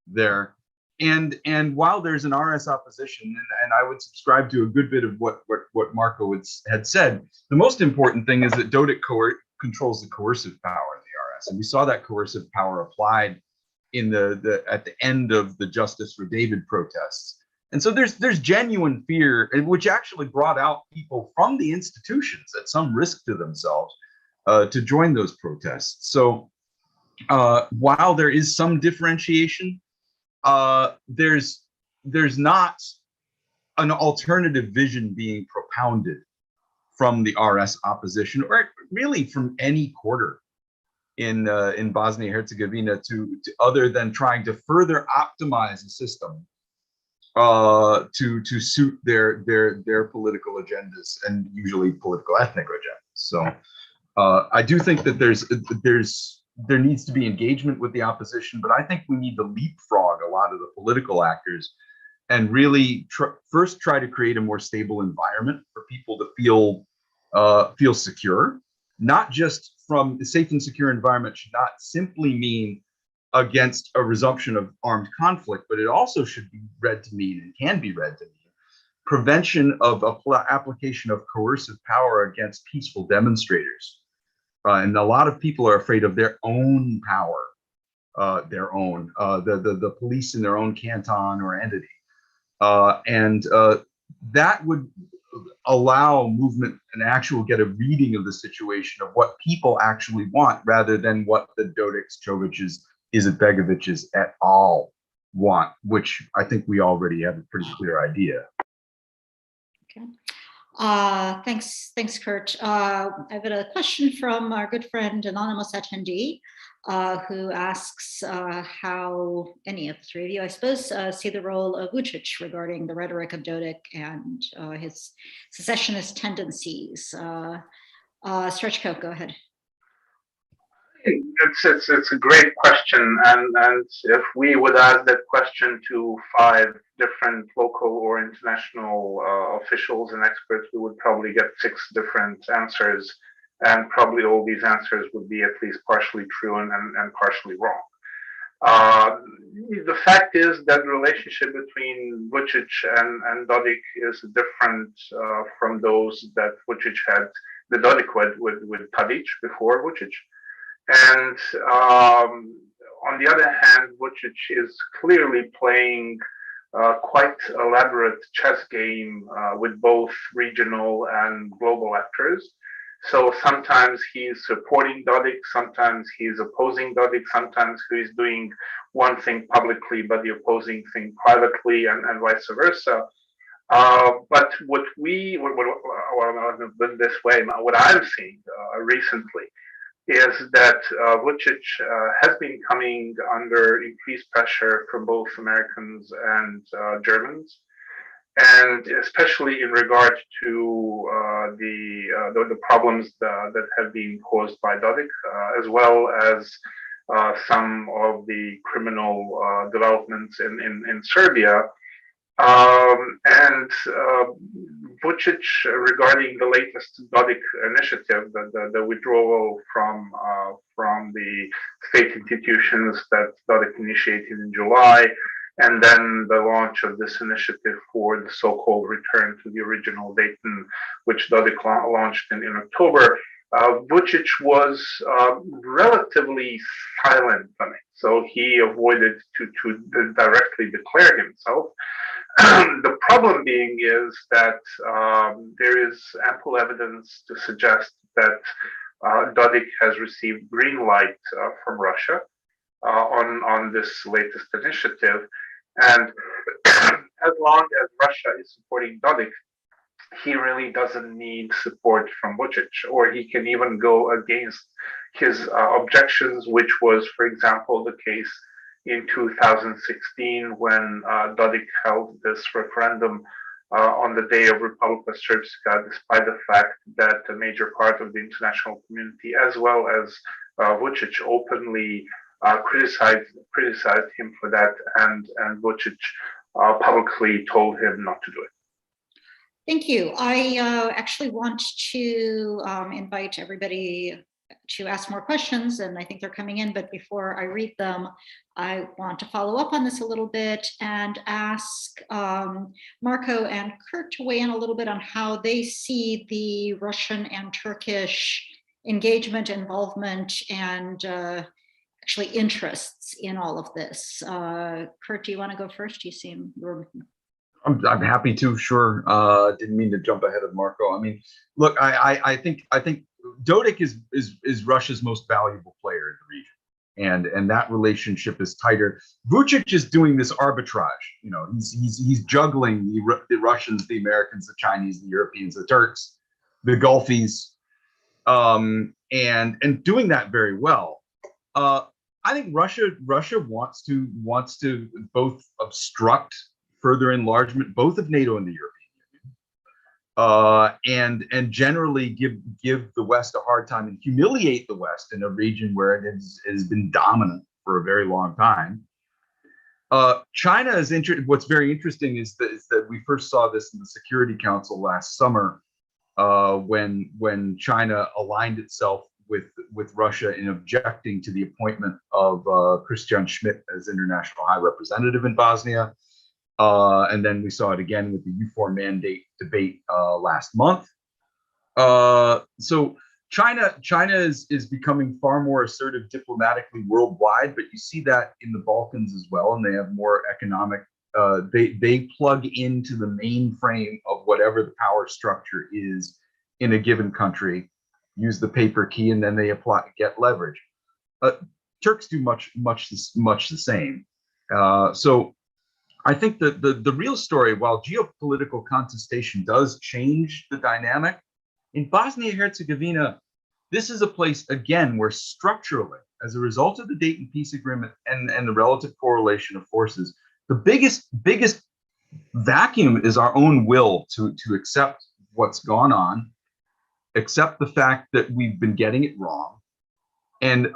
there, and while there's an RS opposition, and I would subscribe to a good bit of what Marco had said, the most important thing is that Dodik controls the coercive power of the RS, and we saw that coercive power applied in at the end of the Justice for David protests. And so there's genuine fear, which actually brought out people from the institutions at some risk to themselves to join those protests. So while there is some differentiation, there's not an alternative vision being propounded from the RS opposition, or really from any quarter in Bosnia and Herzegovina, to other than trying to further optimize the system to suit their political agendas, and usually political ethnic agendas. So I do think that there's there needs to be engagement with the opposition, but I think we need to leapfrog a lot of the political actors and really first try to create a more stable environment for people to feel secure. Not just from a safe and secure environment should not simply mean against a resumption of armed conflict, but it also should be read to mean, and can be read to mean, prevention of application of coercive power against peaceful demonstrators. And a lot of people are afraid of their own power, the police in their own canton or entity. That would allow movement and actual get a reading of the situation of what people actually want, rather than what the Dodiks, Jovic's, Izetbegoviches et al. Want, which I think we already have a pretty clear idea. Okay. Thanks, Kurt. I've got a question from our good friend, anonymous attendee, who asks how any of the three of you, I suppose, see the role of Vučić regarding the rhetoric of Dodik and his secessionist tendencies. Strechko, go ahead. It's a great question, and if we would ask that question to 5 different local or international officials and experts, we would probably get 6 different answers, and probably all these answers would be at least partially true and partially wrong. The fact is that the relationship between Vučić and Dodik is different from those that Vučić had, the Dodik with Tadić before Vučić. And on the other hand, Vučić is clearly playing quite elaborate chess game with both regional and global actors. So sometimes he's supporting Dodik, sometimes he's opposing Dodik, sometimes he's doing one thing publicly but the opposing thing privately, and vice versa. But what I'm seeing recently is that Vučić has been coming under increased pressure from both Americans and Germans, and especially in regard to the problems that have been caused by Dodik, as well as some of the criminal developments in Serbia. Vučić, regarding the latest Dodik initiative, the withdrawal from the state institutions that Dodik initiated in July, and then the launch of this initiative for the so-called return to the original Dayton, which Dodik launched in October, Vučić was relatively silent on it. So he avoided to directly declare himself. The problem being is that there is ample evidence to suggest that Dodik has received green light from Russia on this latest initiative. And as long as Russia is supporting Dodik, he really doesn't need support from Vučić, or he can even go against his objections, which was, for example, the case in 2016 when Dodik held this referendum on the day of Republika Srpska, despite the fact that a major part of the international community, as well as Vučić, openly criticized him for that, and Vučić publicly told him not to do it. Thank you. I actually want to invite everybody to ask more questions, and I think they're coming in, but before I read them, I want to follow up on this a little bit and ask Marco and Kurt to weigh in a little bit on how they see the Russian and Turkish engagement, involvement, and actually interests in all of this. Kurt, do you want to go first? You seem... I'm happy to, sure. Didn't mean to jump ahead of Marco. I mean, look, I think Dodik is Russia's most valuable player in the region, and that relationship is tighter. Vučić is doing this arbitrage. You know, he's juggling the Russians, the Americans, the Chinese, the Europeans, the Turks, the Gulfies, and doing that very well. I think Russia wants to both obstruct further enlargement, both of NATO and the European Union, and generally give the West a hard time and humiliate the West in a region where it has been dominant for a very long time. China is what's very interesting is that we first saw this in the Security Council last summer, when China aligned itself with Russia in objecting to the appointment of Christian Schmidt as International High Representative in Bosnia. And then we saw it again with the U4 mandate debate last month. So China is becoming far more assertive diplomatically worldwide, but you see that in the Balkans as well, and they have more economic. They plug into the mainframe of whatever the power structure is in a given country, use the paper key, and then they get leverage. Turks do much the same. So I think that the real story, while geopolitical contestation does change the dynamic, in Bosnia and Herzegovina, this is a place, again, where structurally, as a result of the Dayton Peace Agreement and the relative correlation of forces, the biggest vacuum is our own will to accept what's gone on, accept the fact that we've been getting it wrong, and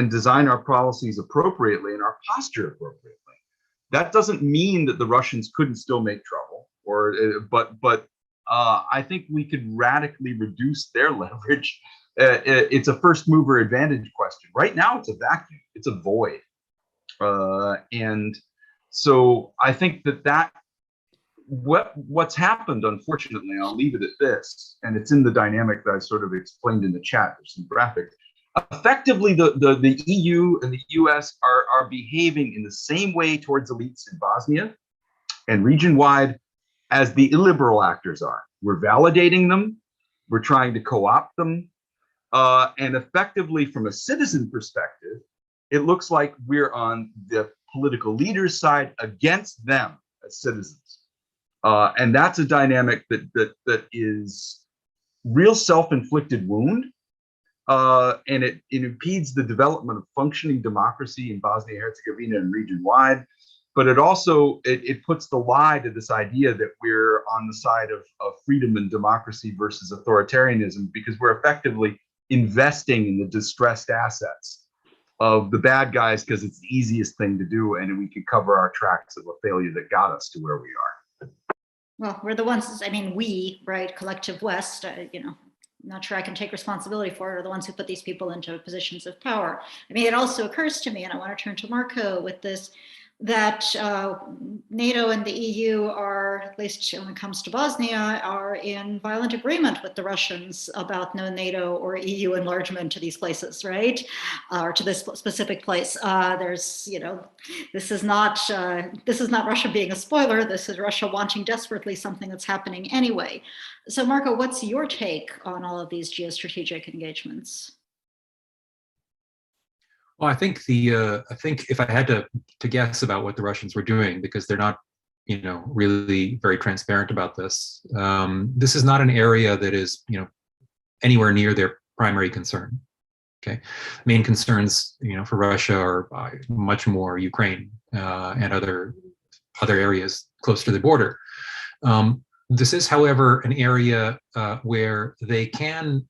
design our policies appropriately and our posture appropriately. That doesn't mean that the Russians couldn't still make trouble, but I think we could radically reduce their leverage. It's a first mover advantage question. Right now, it's a vacuum. It's a void. And so I think that what's happened, unfortunately, I'll leave it at this, and it's in the dynamic that I sort of explained in the chat. There's some graphics. Effectively, the EU and the US are behaving in the same way towards elites in Bosnia and region-wide as the illiberal actors are. We're validating them. We're trying to co-opt them. And effectively, from a citizen perspective, it looks like we're on the political leaders' side against them as citizens. And that's a dynamic that is real self-inflicted wound. And it impedes the development of functioning democracy in Bosnia and Herzegovina and region-wide. But it also it puts the lie to this idea that we're on the side of freedom and democracy versus authoritarianism, because we're effectively investing in the distressed assets of the bad guys because it's the easiest thing to do, and we can cover our tracks of a failure that got us to where we are. Well, we're the ones, I mean, we, right, collective West, not sure I can take responsibility for it, are the ones who put these people into positions of power. I mean, it also occurs to me, and I want to turn to Marco with this, that NATO and the EU are, at least when it comes to Bosnia, are in violent agreement with the Russians about no NATO or EU enlargement to these places, right? Or to this specific place. There's, this is not Russia being a spoiler. This is Russia wanting desperately something that's happening anyway. So Marco, what's your take on all of these geostrategic engagements? Well, I think if I had to guess about what the Russians were doing, because they're not, really very transparent about this. This is not an area that is, anywhere near their primary concern. Okay, main concerns, for Russia are much more Ukraine and other areas close to the border. This is, however, an area where they can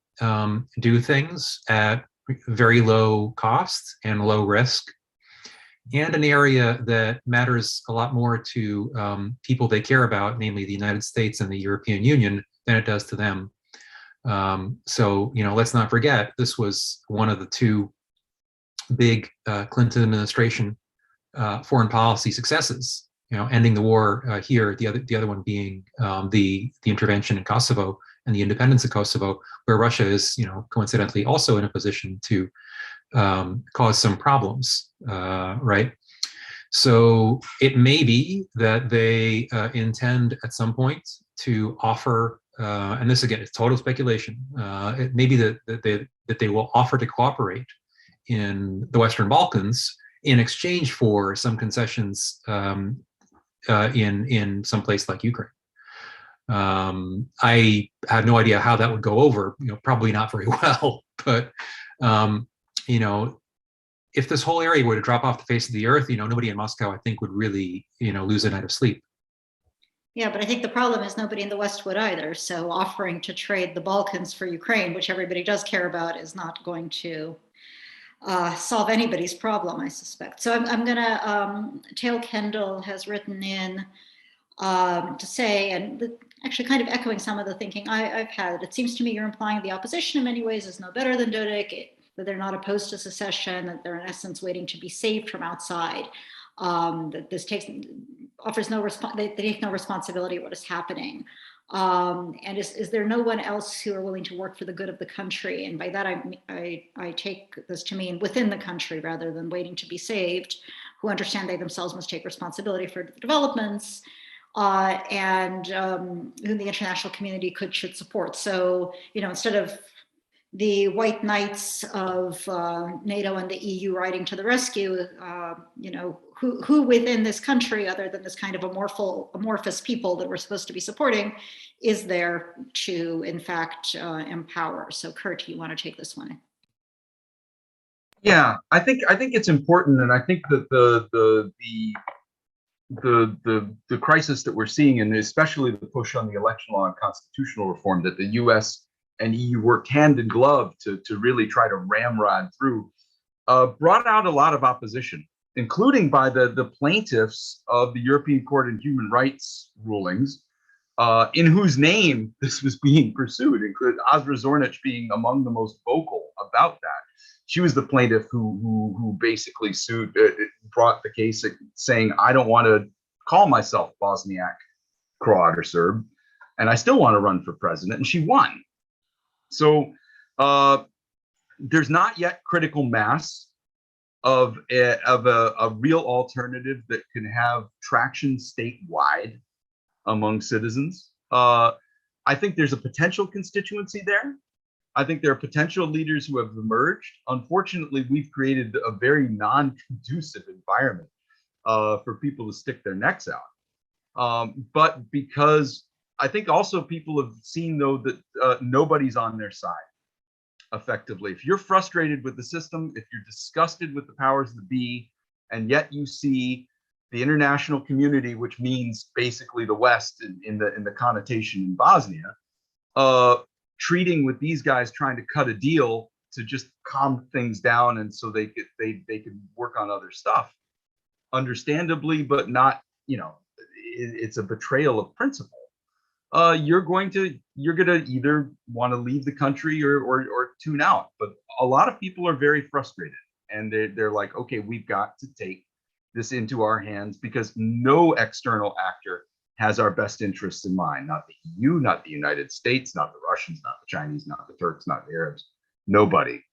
do things at very low cost and low risk, and an area that matters a lot more to people they care about, namely the United States and the European Union, than it does to them. So, let's not forget, this was one of the two big Clinton administration foreign policy successes, ending the war here, the other one being the intervention in Kosovo and the independence of Kosovo, where Russia is, coincidentally also in a position to cause some problems, right? So it may be that they intend at some point to offer, and this again is total speculation, it may be that they will offer to cooperate in the Western Balkans in exchange for some concessions in some place like Ukraine. I have no idea how that would go over, probably not very well, but, if this whole area were to drop off the face of the earth, nobody in Moscow, I think, would really, lose a night of sleep. Yeah, but I think the problem is nobody in the West would either. So offering to trade the Balkans for Ukraine, which everybody does care about, is not going to solve anybody's problem, I suspect. So I'm going to, Tail Kendall has written in to say, and actually kind of echoing some of the thinking I've had, it seems to me you're implying the opposition in many ways is no better than Dodik, that they're not opposed to secession, that they're in essence waiting to be saved from outside. That this offers no they take no responsibility for what is happening. And is there no one else who are willing to work for the good of the country? And by that, I take this to mean within the country rather than waiting to be saved, who understand they themselves must take responsibility for the developments, and whom the international community should support. So, instead of the white knights of NATO and the EU riding to the rescue, who within this country, other than this kind of amorphous people that we're supposed to be supporting, is there to, in fact, empower? So, Kurt, you want to take this one? Yeah, I think it's important, and I think that the crisis that we're seeing, and especially the push on the election law and constitutional reform that the U.S. and EU worked hand in glove to really try to ramrod through, brought out a lot of opposition, including by the plaintiffs of the European Court of Human Rights rulings, in whose name this was being pursued, including Azra Zornic being among the most vocal about that. She was the plaintiff who basically brought the case saying, I don't want to call myself Bosniak-Croat or Serb, and I still want to run for president, and she won. So there's not yet critical mass of a real alternative that can have traction statewide among citizens. I think there's a potential constituency there. I think there are potential leaders who have emerged. Unfortunately, we've created a very non-conducive environment for people to stick their necks out. But because I think also people have seen, though, that nobody's on their side effectively. If you're frustrated with the system, if you're disgusted with the powers that be, and yet you see the international community, which means basically the West in the connotation in Bosnia, treating with these guys trying to cut a deal to just calm things down, and so they could work on other stuff, understandably, but not, it's a betrayal of principle. You're gonna either want to leave the country or tune out. But a lot of people are very frustrated, and they're like, okay, we've got to take this into our hands because no external actor has our best interests in mind. Not the EU, not the United States, not the Russians, not the Chinese, not the Turks, not the Arabs, nobody.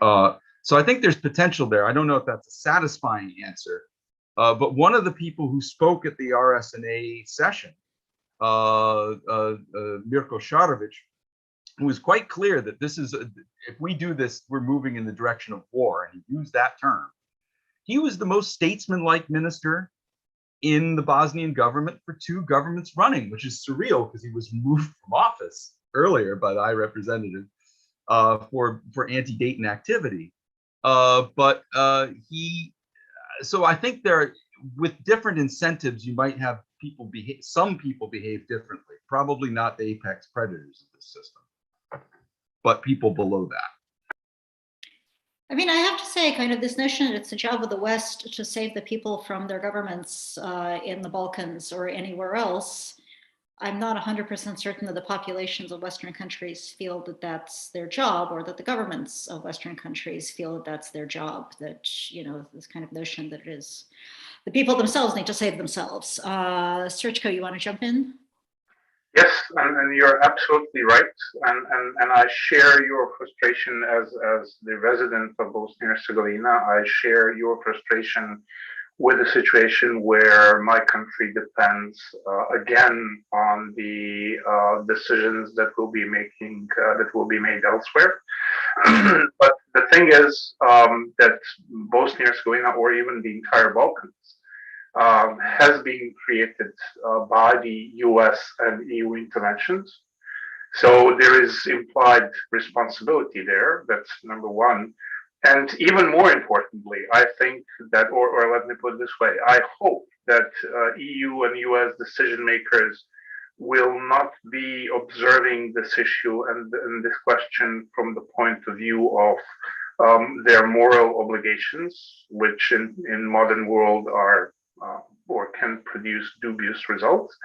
So I think there's potential there. I don't know if that's a satisfying answer, but one of the people who spoke at the RSNA session, Mirko Šarović, who was quite clear that this is, if we do this, we're moving in the direction of war, and he used that term. He was the most statesman-like minister in the Bosnian government for 2 governments running, which is surreal because he was moved from office earlier by the High Representative for anti-Dayton activity. So I think with different incentives, you might have some people behave differently, probably not the apex predators of this system, but people below that. I mean, I have to say, kind of this notion that it's the job of the West to save the people from their governments in the Balkans or anywhere else. I'm not 100% certain that the populations of Western countries feel that that's their job, or that the governments of Western countries feel that that's their job, that, this kind of notion that it is the people themselves need to save themselves. Srčko, you want to jump in? Yes, and you're absolutely right, and I share your frustration as the resident of Bosnia and Herzegovina. I share your frustration with a situation where my country depends again on the decisions that will be made elsewhere. But the thing is that Bosnia and Herzegovina, or even the entire Balkans, has been created by the US and EU interventions. So there is implied responsibility there. That's number one. And even more importantly, I think that, or let me put it this way, I hope that EU and US decision makers will not be observing this issue and this question from the point of view of their moral obligations, which in modern world are or can produce dubious results.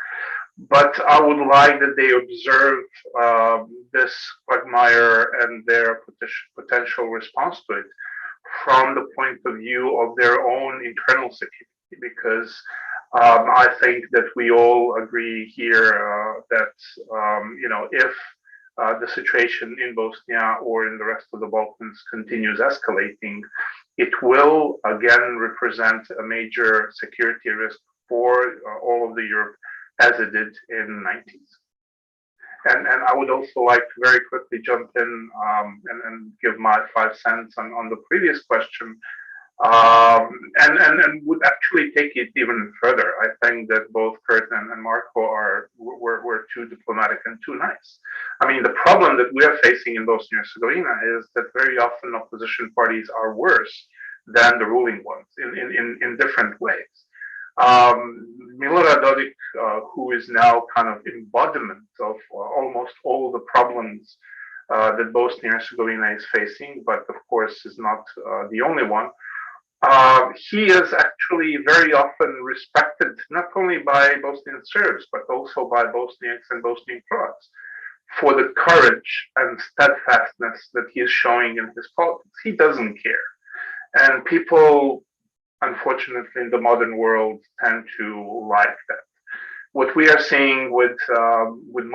But I would like that they observe this quagmire and their potential response to it from the point of view of their own internal security, because I think that we all agree here that if the situation in Bosnia or in the rest of the Balkans continues escalating, it will again represent a major security risk for all of the Europe as it did in the 90s. And I would also like to very quickly jump in and give my 5 cents on the previous question, and would actually take it even further. I think that both Kurt and Marco were too diplomatic and too nice. I mean, the problem that we are facing in Bosnia and Herzegovina is that very often opposition parties are worse than the ruling ones in different ways. Milorad Dodik, who is now kind of embodiment of almost all the problems that Bosnia and Herzegovina is facing, but of course is not the only one. He is actually very often respected not only by Bosnian Serbs, but also by Bosniaks and Bosnian Croats for the courage and steadfastness that he is showing in his politics. He doesn't care. And people, unfortunately, in the modern world tend to like that. What we are seeing with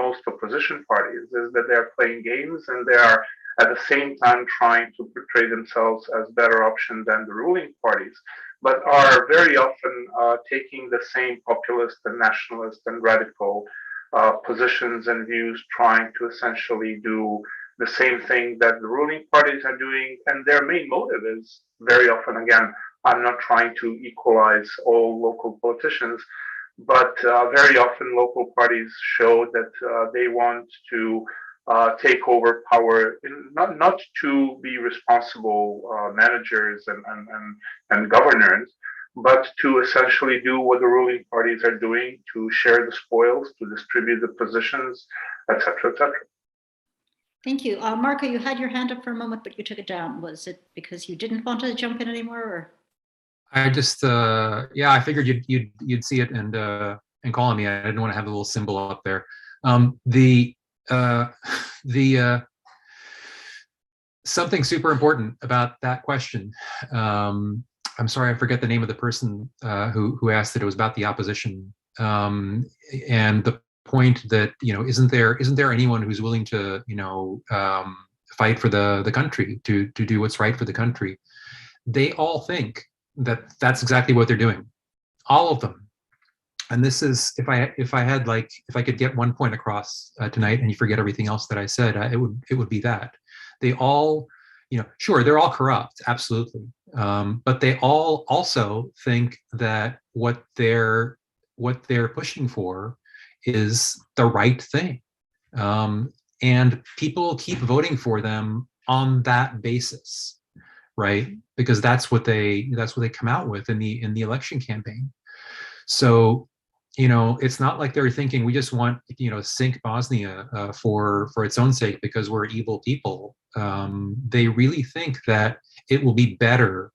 most opposition parties is that they are playing games and they are at the same time trying to portray themselves as better option than the ruling parties, but are very often taking the same populist and nationalist and radical positions and views, trying to essentially do the same thing that the ruling parties are doing. And their main motive is very often, again, I'm not trying to equalize all local politicians, but very often local parties show that they want to take over power, not to be responsible managers and governors, but to essentially do what the ruling parties are doing, to share the spoils, to distribute the positions, etc., etc. Thank you. Marco, you had your hand up for a moment, but you took it down. Was it because you didn't want to jump in anymore? Or? I just, yeah, I figured you'd see it and call on me. I didn't want to have a little symbol up there. Something super important about that question. I'm sorry, I forget the name of the person who asked it. It was about the opposition and the point that, isn't there anyone who's willing to fight for the country, to do what's right for the country? They all think that that's exactly what they're doing, all of them. And this is, if I could get one point across tonight, and you forget everything else that I said, it would be that they all, sure, they're all corrupt, absolutely, but they all also think that what they're pushing for is the right thing, and people keep voting for them on that basis, right? Because that's what they come out with in the election campaign. So, it's not like they're thinking we just want, sink Bosnia for its own sake because we're evil people. They really think that it will be better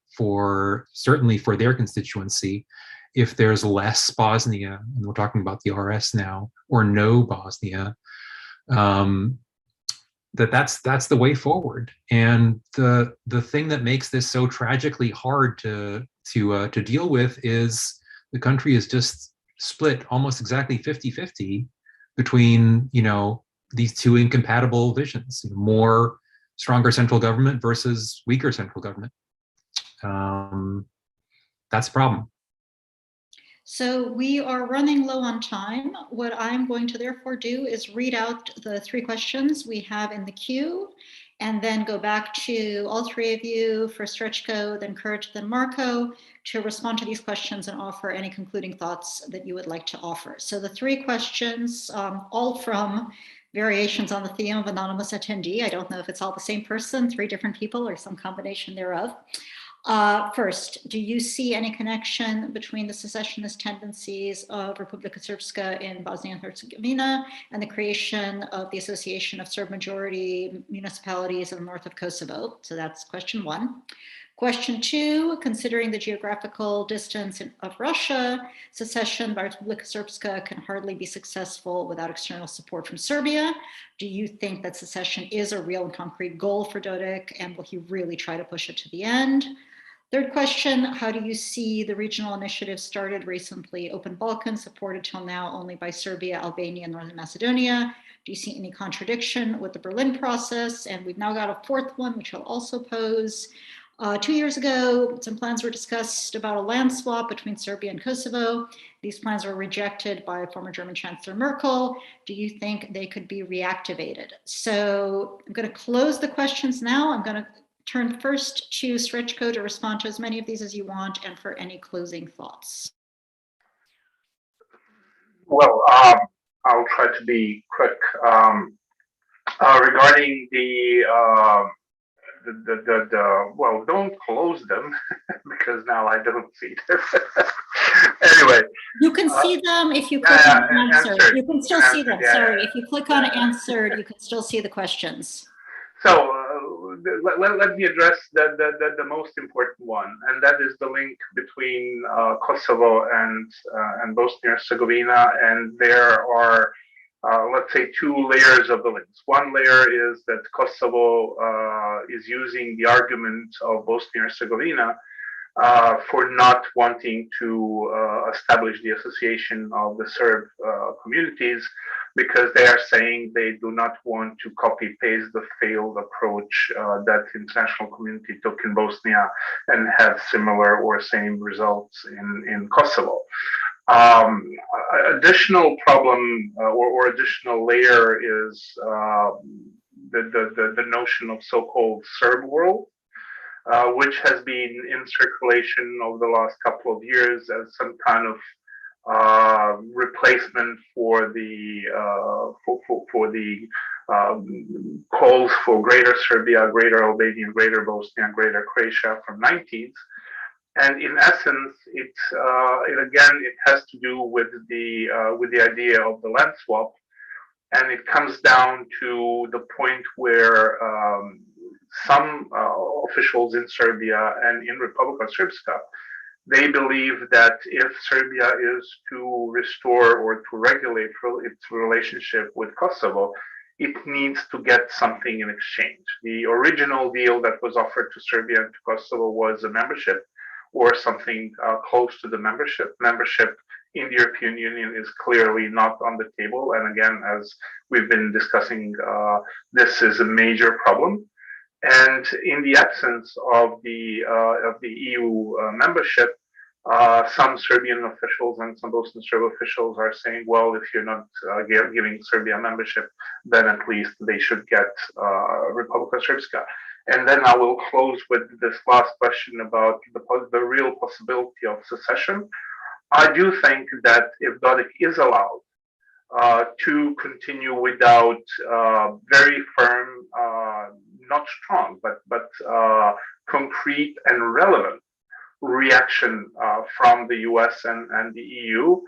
certainly for their constituency if there's less Bosnia, and we're talking about the RS now, or no Bosnia. That's the way forward. And the thing that makes this so tragically hard to deal with is the country is just split almost exactly 50-50 between, these two incompatible visions, more stronger central government versus weaker central government. That's a problem. So we are running low on time. What I'm going to therefore do is read out the 3 questions we have in the queue, and then go back to all 3 of you, first Rechko, then Kurt, then Marco, to respond to these questions and offer any concluding thoughts that you would like to offer. So the 3 questions, all from variations on the theme of anonymous attendee. I don't know if it's all the same person, 3 different people, or some combination thereof. First, do you see any connection between the secessionist tendencies of Republika Srpska in Bosnia and Herzegovina and the creation of the Association of Serb majority municipalities in the north of Kosovo? So that's question one. Question two, considering the geographical distance of Russia, secession by Republika Srpska can hardly be successful without external support from Serbia. Do you think that secession is a real and concrete goal for Dodik, and will he really try to push it to the end? Third question, how do you see the regional initiative started recently, Open Balkans, supported till now only by Serbia, Albania, and Northern Macedonia? Do you see any contradiction with the Berlin process? And we've now got a fourth one, which I'll also pose. 2 years ago, some plans were discussed about a land swap between Serbia and Kosovo. These plans were rejected by former German Chancellor Merkel. Do you think they could be reactivated? So I'm going to close the questions now. I'm going to turn first to Srečko to respond to as many of these as you want and for any closing thoughts. Well, I'll try to be quick. Regarding well, don't close them because now I don't see them. Anyway, you can see them if you click on answered. You can still see them. Sorry, if you click on answered, you can still see the questions. So let me address the most important one, and that is the link between Kosovo and Bosnia and Herzegovina. And there are let's say two layers of the links. One layer is that Kosovo is using the argument of Bosnia and Herzegovina for not wanting to establish the association of the Serb communities, because they are saying they do not want to copy-paste the failed approach that the international community took in Bosnia and have similar or same results in Kosovo. Additional problem or additional layer is the notion of so-called Serb world, which has been in circulation over the last couple of years as some kind of replacement for the calls for Greater Serbia, Greater Albania, Greater Bosnia, Greater Croatia from 90s. And in essence, it has to do with the idea of the land swap, and it comes down to the point where some officials in Serbia and in Republika Srpska, they believe that if Serbia is to restore or to regulate its relationship with Kosovo, it needs to get something in exchange. The original deal that was offered to Serbia and to Kosovo was a membership, or something close to the membership. Membership in the European Union is clearly not on the table. And again, as we've been discussing, this is a major problem. And in the absence of the EU membership, some Serbian officials and some Bosnian Serb officials are saying, well, if you're not giving Serbia membership, then at least they should get Republika Srpska. And then I will close with this last question about the real possibility of secession. I do think that if Dodik is allowed to continue without very firm, not strong, but concrete and relevant reaction from the US and the EU,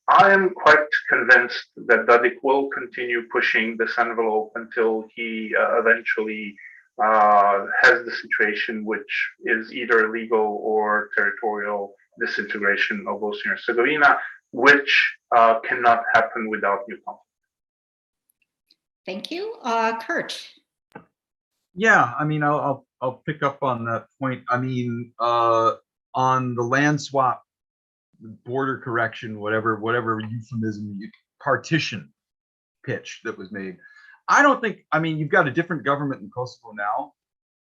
I am quite convinced that Dodik will continue pushing this envelope until he eventually has the situation which is either legal or territorial disintegration of Bosnia and Herzegovina, which cannot happen without new conflict. Thank you. Kurt. Yeah, I mean, I'll pick up on that point. I mean, on the land swap, border correction, whatever euphemism, partition pitch that was made. I don't think, I mean, you've got a different government in Kosovo now,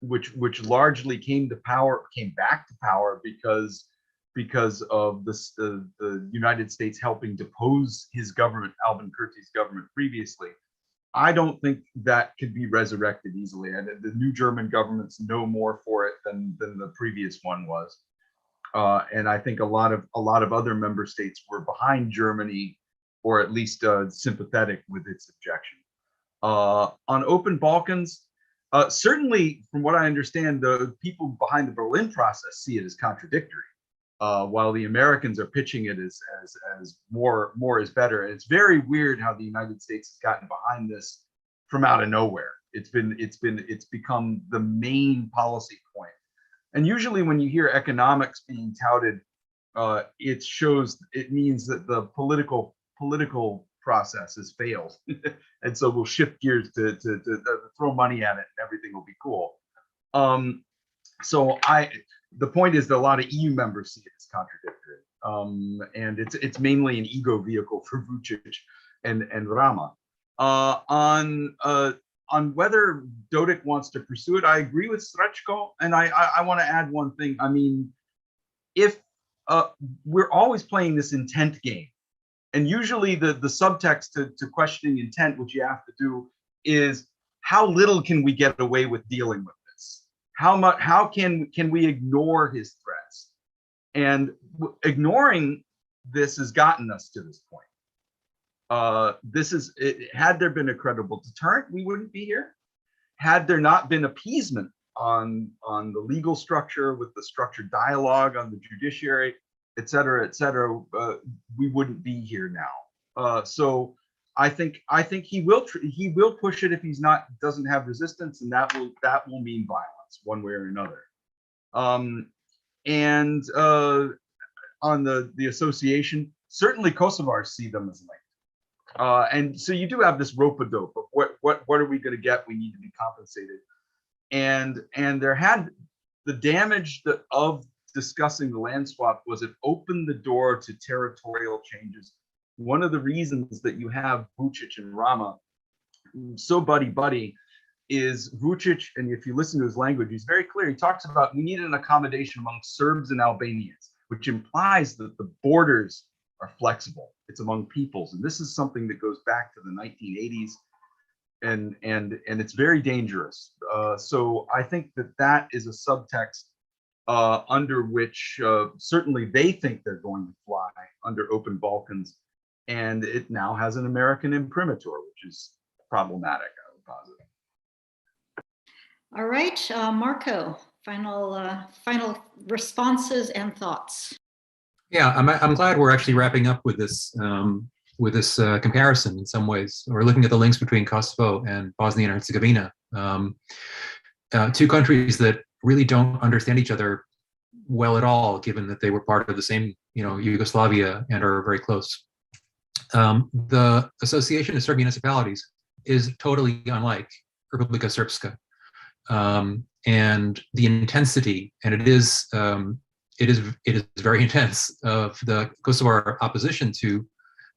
which largely came back to power because of the United States helping depose his government, Albin Kurti's government previously. I don't think that could be resurrected easily. And the new German government's no more for it than the previous one was. And I think a lot of other member states were behind Germany, or at least sympathetic with its objection. On Open Balkans, Certainly, from what I understand, the people behind the Berlin process see it as contradictory, while the Americans are pitching it as more is better. And it's very weird how the United States has gotten behind this from out of nowhere. It's become the main policy point. And usually, when you hear economics being touted, it means that the political process has failed, and so we'll shift gears to throw money at it, and everything will be cool. So the point is that a lot of EU members see it as contradictory, and it's mainly an ego vehicle for Vučić and Rama. On whether Dodik wants to pursue it, I agree with Srečko, and I want to add one thing. I mean, if we're always playing this intent game. And usually the subtext to questioning intent, which you have to do, is how little can we get away with dealing with this? How can we ignore his threats? And ignoring this has gotten us to this point. Had there been a credible deterrent, we wouldn't be here. Had there not been appeasement on the legal structure with the structured dialogue on the judiciary, et cetera, we wouldn't be here now. So I think he will push it if doesn't have resistance, and that will mean violence one way or another. And on the association, certainly Kosovars see them as linked. And so you do have this rope-a-dope of what are we going to get? We need to be compensated. And there had the damage of discussing the land swap was it opened the door to territorial changes. One of the reasons that you have Vučić and Rama so buddy is Vučić, and if you listen to his language, he's very clear. He talks about we need an accommodation among Serbs and Albanians, which implies that the borders are flexible. It's among peoples, and this is something that goes back to the 1980s, and it's very dangerous. So I think that is a subtext under which certainly they think they're going to fly under open Balkans, and it now has an American imprimatur, which is problematic, I would posit. All right, Marco, final responses and thoughts. Yeah, I'm glad we're actually wrapping up with this comparison in some ways. We're looking at the links between Kosovo and Bosnia and Herzegovina, two countries that really don't understand each other well at all, given that they were part of the same, Yugoslavia and are very close. The Association of Serb Municipalities is totally unlike Republika Srpska, and the intensity, and it is very intense, of the Kosovar opposition to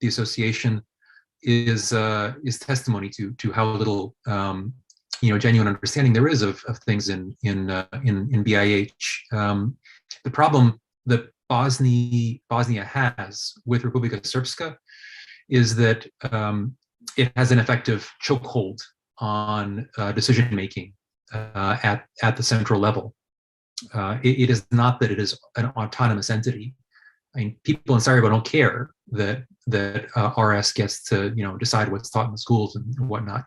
the association is testimony to how little genuine understanding there is of things in BIH. The problem that Bosnia has with Republika Srpska is that it has an effective chokehold on decision making at the central level. It is not that it is an autonomous entity. I mean, people in Sarajevo don't care that RS gets to decide what's taught in the schools and whatnot.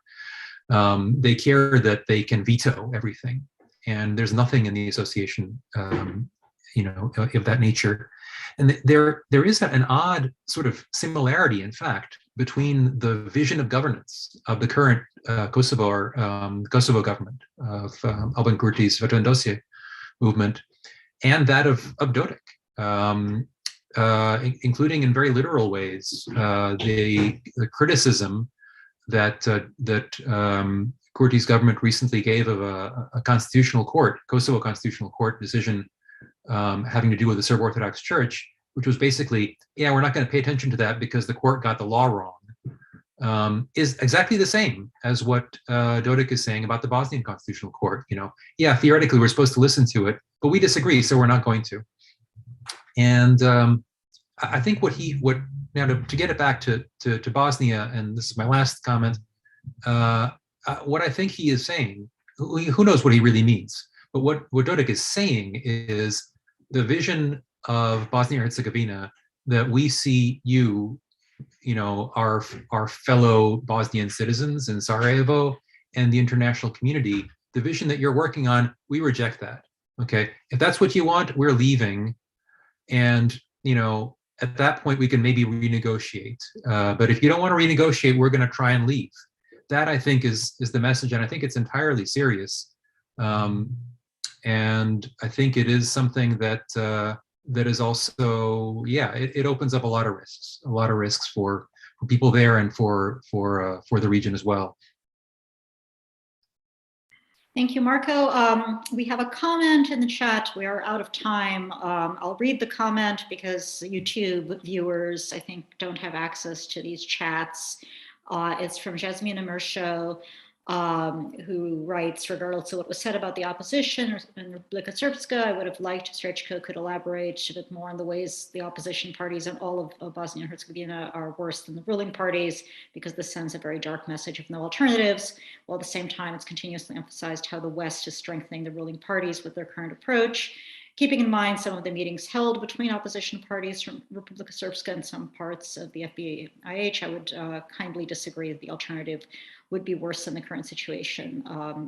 They care that they can veto everything, and there's nothing in the association, of that nature. And there is an odd sort of similarity, in fact, between the vision of governance of the current Kosovo government of Albin Kurti's Vetëvendosje movement and that of Dodik, including in very literal ways the criticism that Kurti's government recently gave of a constitutional court, Kosovo constitutional court decision having to do with the Serb Orthodox Church, which was basically, yeah, we're not going to pay attention to that because the court got the law wrong, is exactly the same as what Dodik is saying about the Bosnian Constitutional Court. Yeah, theoretically we're supposed to listen to it, but we disagree, so we're not going to. And I think now to get it back to Bosnia, and this is my last comment, what I think he is saying, who knows what he really means, but what Dodik is saying is the vision of Bosnia and Herzegovina that we see our fellow Bosnian citizens in Sarajevo and the international community the vision that you're working on, we reject that. Okay, if that's what you want, we're leaving. And, you know, at that point, we can maybe renegotiate. But if you don't want to renegotiate, we're going to try and leave. That, I think, is the message. And I think it's entirely serious. And I think it is something that that is also, yeah, it opens up a lot of risks for people there and for the region as well. Thank you, Marco. We have a comment in the chat. We are out of time. I'll read the comment because YouTube viewers, I think, don't have access to these chats. It's from Jasmina Mersho, who writes, regardless of what was said about the opposition in Republika Srpska, I would have liked if Srećko could elaborate a bit more on the ways the opposition parties and all of Bosnia and Herzegovina are worse than the ruling parties, because this sends a very dark message of no alternatives, while at the same time it's continuously emphasized how the West is strengthening the ruling parties with their current approach. Keeping in mind some of the meetings held between opposition parties from Republika Srpska and some parts of the FBIH, I would kindly disagree that the alternative would be worse than the current situation.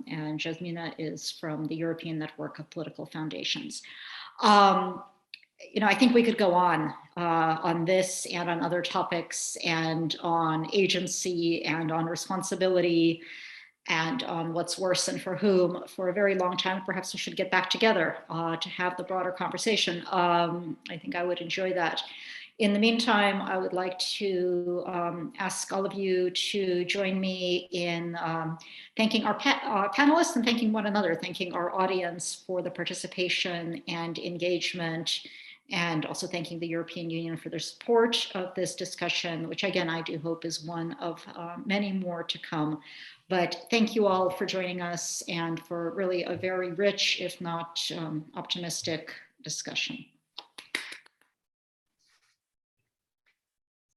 And Jasmina is from the European Network of Political Foundations. You know, I think we could go on this and on other topics and on agency and on responsibility and on what's worse and for whom for a very long time. Perhaps we should get back together to have the broader conversation. I think I would enjoy that. In the meantime, I would like to ask all of you to join me in thanking our panelists and thanking one another, thanking our audience for the participation and engagement, and also thanking the European Union for their support of this discussion, which again, I do hope is one of many more to come. But thank you all for joining us and for really a very rich, if not optimistic, discussion.